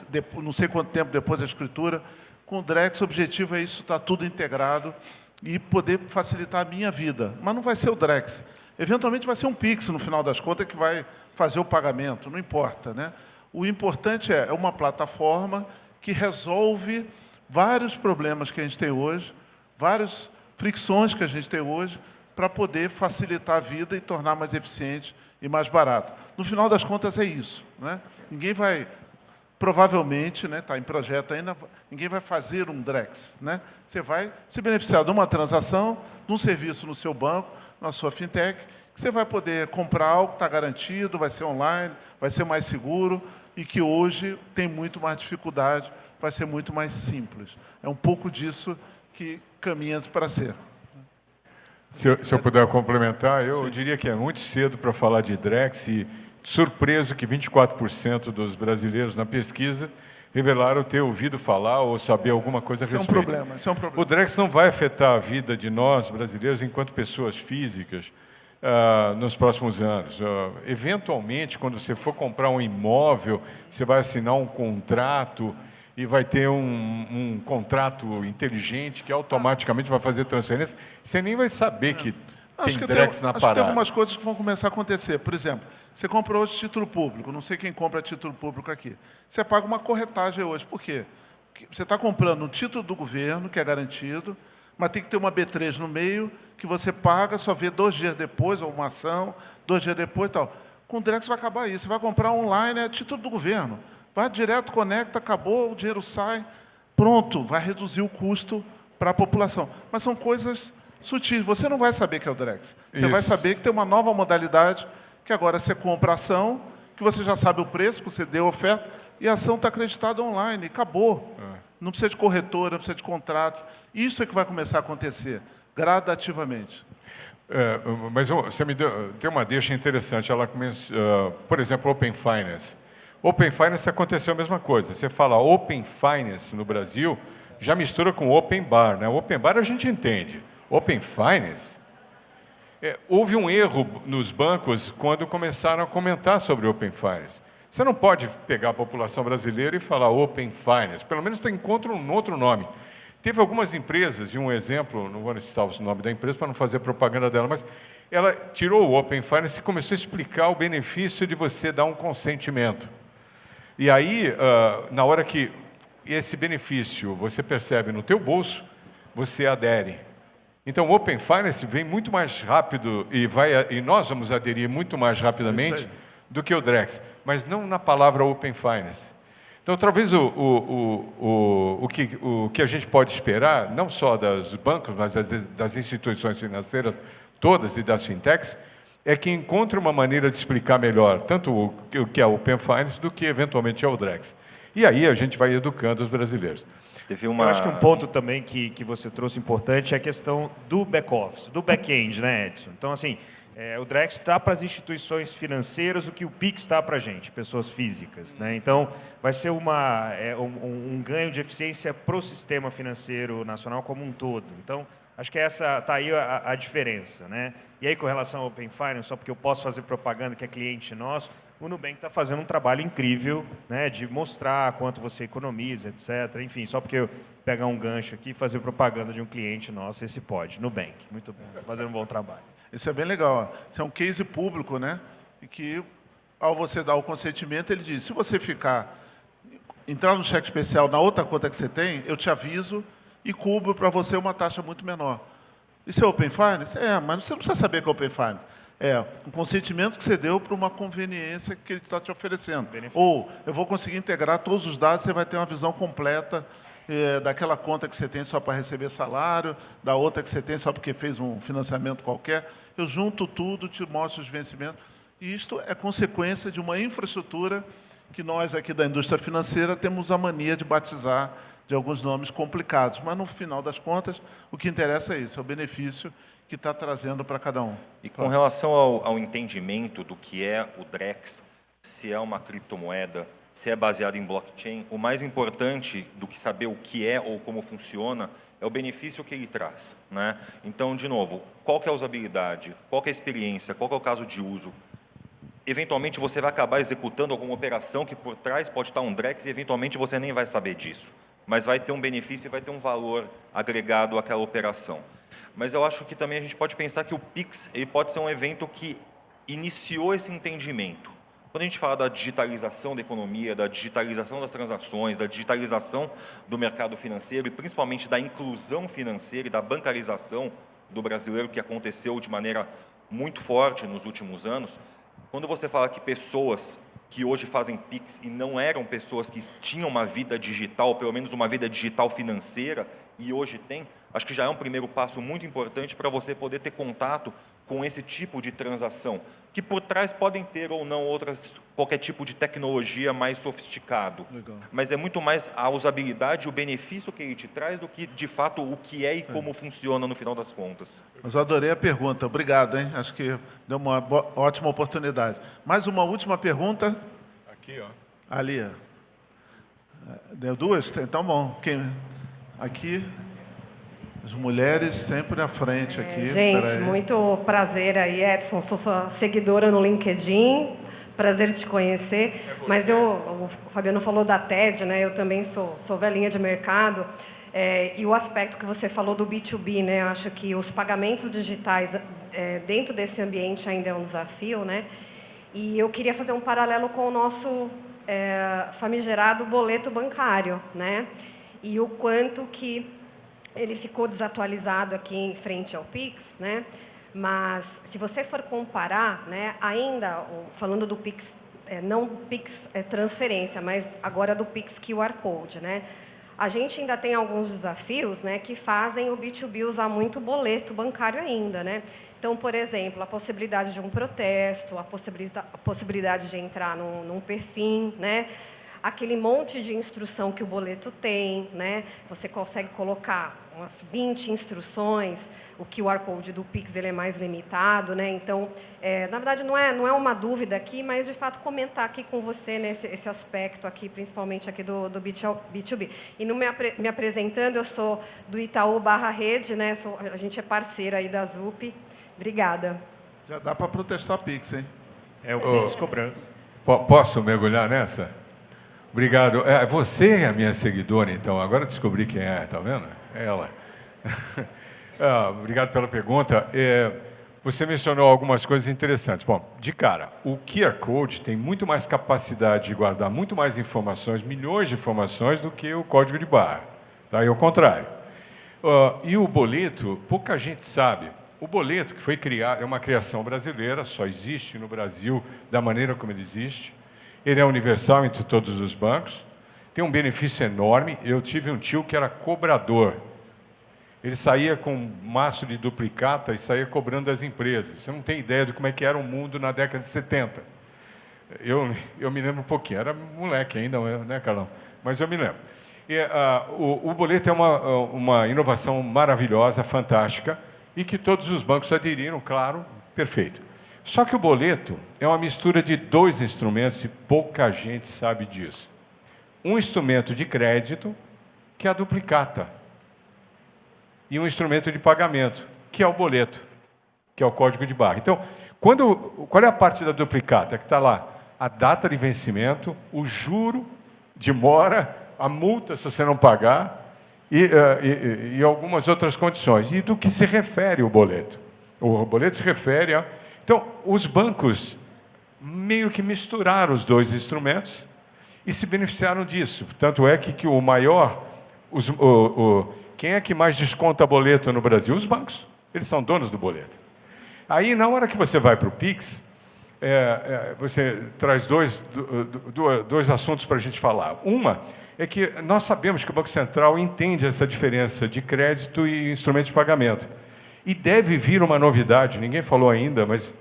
não sei quanto tempo depois da escritura. Com o Drex, o objetivo é isso, está tudo integrado. e poder facilitar a minha vida. Mas não vai ser o Drex. Eventualmente vai ser um Pix, no final das contas, que vai fazer o pagamento, não importa, né? O importante é uma plataforma que resolve vários problemas que a gente tem hoje, várias fricções que a gente tem hoje, para poder facilitar a vida e tornar mais eficiente e mais barato. No final das contas, é isso, né? Ninguém vai, provavelmente, né, está em projeto ainda, ninguém vai fazer um Drex, né? Você vai se beneficiar de uma transação, de um serviço no seu banco, na sua fintech, que você vai poder comprar algo que está garantido, vai ser online, vai ser mais seguro, e que hoje tem muito mais dificuldade, vai ser muito mais simples. É um pouco disso que caminha para ser. Se eu puder complementar, eu diria que é muito cedo para falar de Drex, e surpreso que 24% dos brasileiros na pesquisa revelaram ter ouvido falar ou saber alguma coisa a respeito. Isso é um problema. O Drex não vai afetar a vida de nós, brasileiros, enquanto pessoas físicas, nos próximos anos. Eventualmente, quando você for comprar um imóvel, você vai assinar um contrato e vai ter um contrato inteligente que automaticamente vai fazer transferência. Você nem vai saber que tem Drex na parada. Acho que tem algumas coisas que vão começar a acontecer. Por exemplo, você compra hoje título público. Não sei quem compra título público aqui. Você paga uma corretagem hoje. Por quê? Porque você está comprando um título do governo, que é garantido, mas tem que ter uma B3 no meio, que você paga, só vê 2 dias depois, ou uma ação, 2 dias depois e tal. Com o Drex vai acabar isso. Você vai comprar online, é título do governo. Vai direto, conecta, acabou, o dinheiro sai, pronto, vai reduzir o custo para a população. Mas são coisas sutis. Você não vai saber que é o Drex. Você vai saber que tem uma nova modalidade, que agora você compra a ação, que você já sabe o preço, que você deu a oferta, e a ação está acreditada online, acabou. Não precisa de corretora, não precisa de contrato. Isso é que vai começar a acontecer, gradativamente. Mas você me tem uma deixa interessante. Ela por exemplo, Open Finance. Open Finance aconteceu a mesma coisa. Você fala Open Finance no Brasil, já mistura com Open Bar, né? Open Bar a gente entende. Open Finance, houve um erro nos bancos quando começaram a comentar sobre Open Finance. Você não pode pegar a população brasileira e falar Open Finance. Pelo menos encontra um outro nome. Teve algumas empresas, e um exemplo, não vou citar o nome da empresa para não fazer propaganda dela, mas ela tirou o Open Finance e começou a explicar o benefício de você dar um consentimento. E aí, na hora que esse benefício você percebe no teu bolso, você adere. Então, o Open Finance vem muito mais rápido e nós vamos aderir muito mais rapidamente do que o Drex, mas não na palavra Open Finance. Então, talvez o que a gente pode esperar, não só dos bancos, mas das instituições financeiras todas e das fintechs, é que encontre uma maneira de explicar melhor tanto o que é o Open Finance do que, eventualmente, é o Drex. E aí a gente vai educando os brasileiros. Eu acho que um ponto também que você trouxe importante é a questão do back-office, do back-end, né, Edson? Então, assim, o Drex está para as instituições financeiras o que o Pix está para a gente, pessoas físicas, né? Então, vai ser um ganho de eficiência para o sistema financeiro nacional como um todo. Então, acho que está aí a diferença, né? E aí, com relação ao Open Finance, só porque eu posso fazer propaganda que é cliente nosso, o Nubank está fazendo um trabalho incrível, né, de mostrar quanto você economiza, etc. Enfim, só porque eu pegar um gancho aqui e fazer propaganda de um cliente nosso, esse pode. Nubank, muito bom, está fazendo um bom trabalho. Isso é bem legal. Isso é um case público, né? E que, ao você dar o consentimento, ele diz, se você entrar no cheque especial na outra conta que você tem, eu te aviso e cubro para você uma taxa muito menor. Isso é Open Finance? Mas você não precisa saber que é Open Finance. É um consentimento que você deu para uma conveniência que ele está te oferecendo. Benefício. Ou eu vou conseguir integrar todos os dados, você vai ter uma visão completa daquela conta que você tem só para receber salário, da outra que você tem só porque fez um financiamento qualquer. Eu junto tudo, te mostro os vencimentos. E isto é consequência de uma infraestrutura que nós aqui da indústria financeira temos a mania de batizar de alguns nomes complicados. Mas, no final das contas, o que interessa é isso, é o benefício que está trazendo para cada um. E com relação ao entendimento do que é o Drex, se é uma criptomoeda, se é baseado em blockchain, o mais importante do que saber o que é ou como funciona é o benefício que ele traz, né? Então, de novo, qual que é a usabilidade, qual que é a experiência, qual que é o caso de uso. Eventualmente você vai acabar executando alguma operação que por trás pode estar um Drex e eventualmente você nem vai saber disso, mas vai ter um benefício e vai ter um valor agregado àquela operação. mas eu acho que também a gente pode pensar que o Pix ele pode ser um evento que iniciou esse entendimento. Quando a gente fala da digitalização da economia, da digitalização das transações, da digitalização do mercado financeiro e principalmente da inclusão financeira e da bancarização do brasileiro, que aconteceu de maneira muito forte nos últimos anos, quando você fala que pessoas que hoje fazem Pix e não eram pessoas que tinham uma vida digital, pelo menos uma vida digital financeira, e hoje tem, acho que já é um primeiro passo muito importante para você poder ter contato com esse tipo de transação, que por trás podem ter ou não qualquer tipo de tecnologia mais sofisticado. Legal. Mas é muito mais a usabilidade e o benefício que ele te traz do que, de fato, o que é e como funciona no final das contas. Mas eu adorei a pergunta. Obrigado, hein? Acho que deu uma ótima oportunidade. Mais uma última pergunta. Aqui, ó. Ali. Deu duas? Então, bom. Aqui, as mulheres sempre à frente aqui. Gente, muito prazer aí, Edson. Sou sua seguidora no LinkedIn. Prazer te conhecer. Mas o Fabiano falou da TED, né? Eu também sou velhinha de mercado. E o aspecto que você falou do B2B, né? Eu acho que os pagamentos digitais dentro desse ambiente ainda é um desafio, né? E eu queria fazer um paralelo com o nosso famigerado boleto bancário, né? E o quanto que ele ficou desatualizado aqui em frente ao Pix, né? Mas se você for comparar, né, ainda falando do Pix, não Pix transferência, mas agora do Pix QR Code, né? A gente ainda tem alguns desafios, né, que fazem o B2B usar muito boleto bancário ainda, né? Então, por exemplo, a possibilidade de um protesto, a possibilidade de entrar num perfil, né? Aquele monte de instrução que o boleto tem, né? Você consegue colocar umas 20 instruções, o QR Code do Pix ele é mais limitado, né? Então, na verdade, não é uma dúvida aqui, mas, de fato, comentar aqui com você, né, esse aspecto aqui, principalmente aqui do B2B. E me apresentando, eu sou do Itaú/Rede, né? A gente é parceira aí da ZUP. Obrigada. Já dá para protestar Pix, hein? É o Pix cobrança. Posso mergulhar nessa? Obrigado. Você é a minha seguidora, então. Agora eu descobri quem é, tá vendo? É ela. Obrigado pela pergunta. Você mencionou algumas coisas interessantes. Bom, de cara, o QR Code tem muito mais capacidade de guardar muito mais informações, milhões de informações, do que o código de barra. Tá? E ao contrário. E o boleto, pouca gente sabe. O boleto, que foi criado, é uma criação brasileira, só existe no Brasil da maneira como ele existe. Ele é universal entre todos os bancos, tem um benefício enorme. Eu tive um tio que era cobrador. Ele saía com um maço de duplicata e saía cobrando das empresas. Você não tem ideia de como é que era o mundo na década de 70. Eu me lembro um pouquinho, era moleque ainda, né, Carlão? Mas eu me lembro. O boleto é uma inovação maravilhosa, fantástica, e que todos os bancos aderiram, claro, perfeito. Só que o boleto é uma mistura de dois instrumentos e pouca gente sabe disso. Um instrumento de crédito, que é a duplicata, e um instrumento de pagamento, que é o boleto, que é o código de barra. Então, qual é a parte da duplicata? Que está lá a data de vencimento, o juro de mora, a multa se você não pagar e algumas outras condições. E do que se refere o boleto? O boleto se refere a... Então, os bancos meio que misturaram os dois instrumentos e se beneficiaram disso. Tanto é que o maior... Quem é que mais desconta boleto no Brasil? Os bancos. Eles são donos do boleto. Aí, na hora que você vai para o Pix, você traz dois assuntos para a gente falar. Uma é que nós sabemos que o Banco Central entende essa diferença de crédito e instrumento de pagamento. E deve vir uma novidade, ninguém falou ainda, mas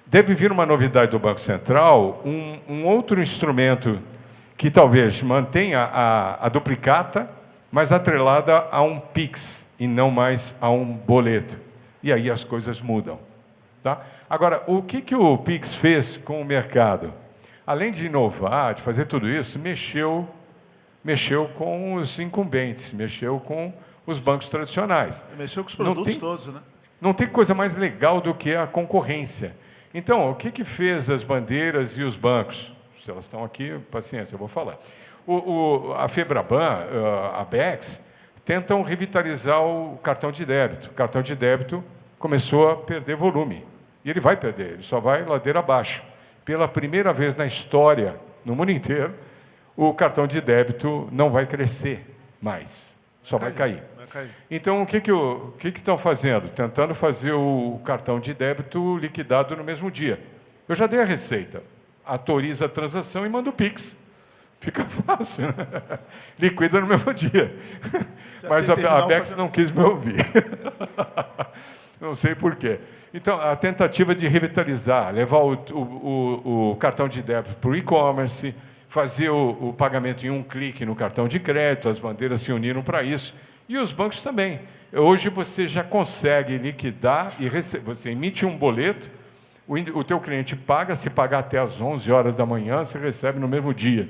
deve vir uma novidade do Banco Central, um outro instrumento que talvez mantenha a duplicata, mas atrelada a um Pix e não mais a um boleto. E aí as coisas mudam. Tá? Agora, o que o Pix fez com o mercado? Além de inovar, de fazer tudo isso, mexeu com os incumbentes, mexeu com os bancos tradicionais. Mexeu com os produtos todos, né? Não tem coisa mais legal do que a concorrência. Então, o que fez as bandeiras e os bancos? Se elas estão aqui, paciência, eu vou falar. A Febraban, a BEX, tentam revitalizar o cartão de débito. O cartão de débito começou a perder volume. E ele vai perder, ele só vai ladeira abaixo. Pela primeira vez na história, no mundo inteiro, o cartão de débito não vai crescer mais, só vai cair. Então, o que estão fazendo? Tentando fazer o cartão de débito liquidado no mesmo dia. Eu já dei a receita. Autoriza a transação e manda o Pix. Fica fácil, né? Liquida no mesmo dia. Mas a Bex não quis me ouvir. Não sei por quê. Então, a tentativa de revitalizar, levar o cartão de débito para o e-commerce, fazer o pagamento em um clique no cartão de crédito, as bandeiras se uniram para isso. E os bancos também. Hoje você já consegue liquidar e você emite um boleto, o teu cliente paga, se pagar até às 11 horas da manhã, você recebe no mesmo dia.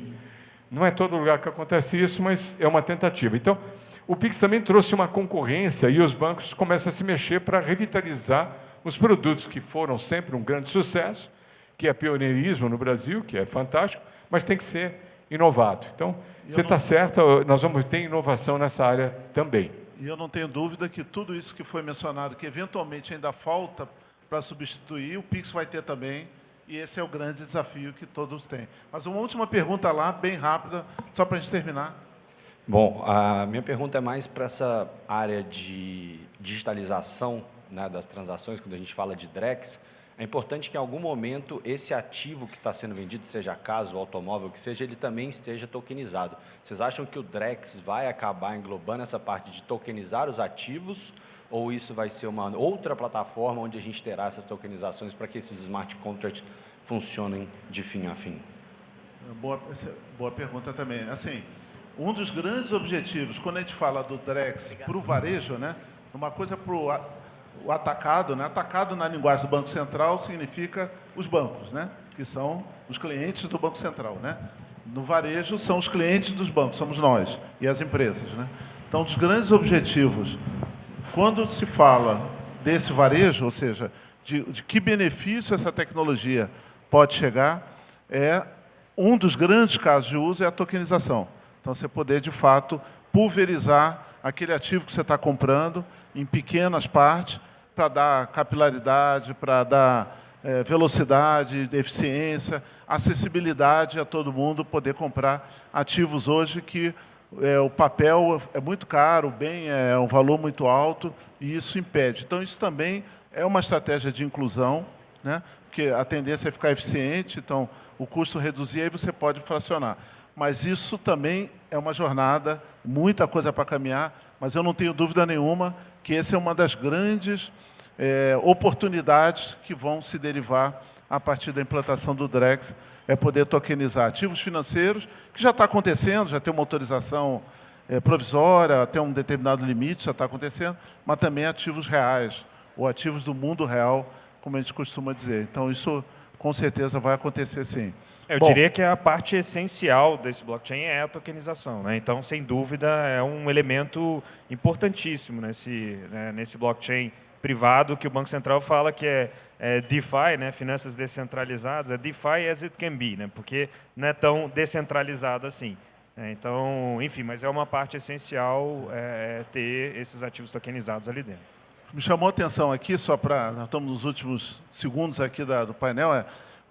Não é todo lugar que acontece isso, mas é uma tentativa. Então, o Pix também trouxe uma concorrência e os bancos começam a se mexer para revitalizar os produtos que foram sempre um grande sucesso, que é pioneirismo no Brasil, que é fantástico, mas tem que ser inovado. Então, você está certo, nós vamos ter inovação nessa área também. E eu não tenho dúvida que tudo isso que foi mencionado, que eventualmente ainda falta para substituir, o Pix vai ter também, e esse é o grande desafio que todos têm. Mas uma última pergunta lá, bem rápida, só para a gente terminar. Bom, a minha pergunta é mais para essa área de digitalização, né, das transações, quando a gente fala de DREX. É importante que, em algum momento, esse ativo que está sendo vendido, seja a casa, o automóvel, que seja, ele também esteja tokenizado. Vocês acham que o DREX vai acabar englobando essa parte de tokenizar os ativos, ou isso vai ser uma outra plataforma onde a gente terá essas tokenizações para que esses smart contracts funcionem de fim a fim? Boa pergunta também. Assim, um dos grandes objetivos, quando a gente fala do DREX para o varejo, né, uma coisa para o atacado, né? Atacado na linguagem do Banco Central significa os bancos, né? Que são os clientes do Banco Central, né? No varejo são os clientes dos bancos, somos nós e as empresas, né? Então, um dos grandes objetivos, quando se fala desse varejo, ou seja, de que benefício essa tecnologia pode chegar, um dos grandes casos de uso é a tokenização. Então, você poder, de fato, pulverizar aquele ativo que você está comprando em pequenas partes para dar capilaridade, para dar velocidade, eficiência, acessibilidade a todo mundo poder comprar ativos hoje que o papel é muito caro, o bem é um valor muito alto e isso impede. Então, isso também é uma estratégia de inclusão, né? Porque a tendência é ficar eficiente, então o custo reduzir, aí você pode fracionar. Mas isso também é uma jornada, muita coisa para caminhar, mas eu não tenho dúvida nenhuma que essa é uma das grandes oportunidades que vão se derivar a partir da implantação do DREX, é poder tokenizar ativos financeiros, que já está acontecendo, já tem uma autorização provisória, até um determinado limite, já está acontecendo, mas também ativos reais, ou ativos do mundo real, como a gente costuma dizer. Então, isso, com certeza, vai acontecer, sim. Eu diria que a parte essencial desse blockchain é a tokenização, né? Então, sem dúvida, é um elemento importantíssimo nesse blockchain privado que o Banco Central fala que é DeFi, né? Finanças descentralizadas, é DeFi as it can be, né? Porque não é tão descentralizado assim. Então, enfim, mas é uma parte essencial ter esses ativos tokenizados ali dentro. Me chamou a atenção aqui, só para... Nós estamos nos últimos segundos aqui do painel,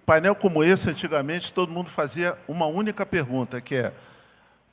painel como esse, antigamente, todo mundo fazia uma única pergunta, que é: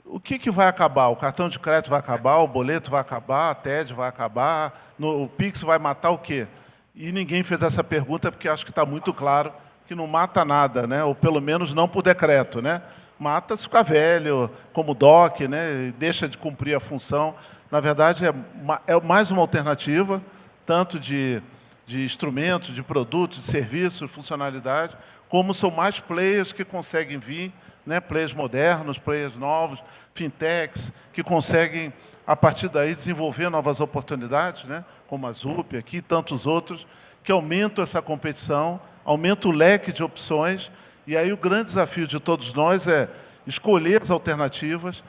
o que vai acabar? O cartão de crédito vai acabar? O boleto vai acabar? A TED vai acabar? O Pix vai matar o quê? E ninguém fez essa pergunta, porque acho que está muito claro que não mata nada, né? Ou pelo menos não por decreto, né? Mata se ficar velho, como DOC, né? E deixa de cumprir a função. Na verdade, é mais uma alternativa, tanto de instrumentos, de produtos, de serviços, de funcionalidade, como são mais players que conseguem vir, né, players modernos, players novos, fintechs, que conseguem, a partir daí, desenvolver novas oportunidades, né, como a ZUP aqui e tantos outros, que aumentam essa competição, aumentam o leque de opções, e aí o grande desafio de todos nós é escolher as alternativas,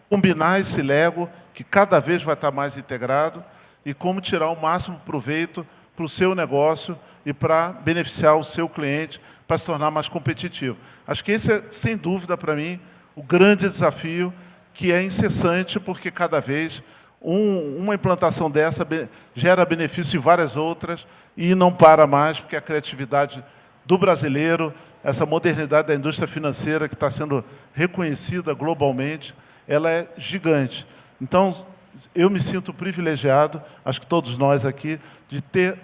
combinar esse Lego, que cada vez vai estar mais integrado, e como tirar o máximo proveito para o seu negócio e para beneficiar o seu cliente, para se tornar mais competitivo. Acho que esse é, sem dúvida, para mim, o grande desafio que é incessante, porque cada vez uma implantação dessa gera benefício em várias outras e não para mais, porque a criatividade do brasileiro, essa modernidade da indústria financeira que está sendo reconhecida globalmente, ela é gigante. Então, eu me sinto privilegiado, acho que todos nós aqui, de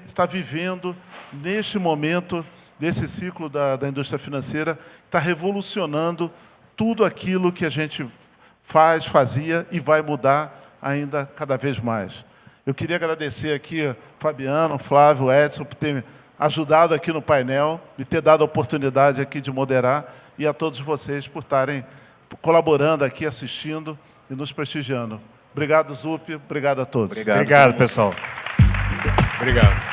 estar vivendo neste momento desse ciclo da indústria financeira, que está revolucionando tudo aquilo que a gente fazia e vai mudar ainda cada vez mais. Eu queria agradecer aqui Fabiano, Flávio, Edson, por ter me ajudado aqui no painel, de ter dado a oportunidade aqui de moderar, e a todos vocês por estarem colaborando aqui, assistindo e nos prestigiando. Obrigado, Zup. Obrigado a todos. Obrigado, pessoal. Obrigado.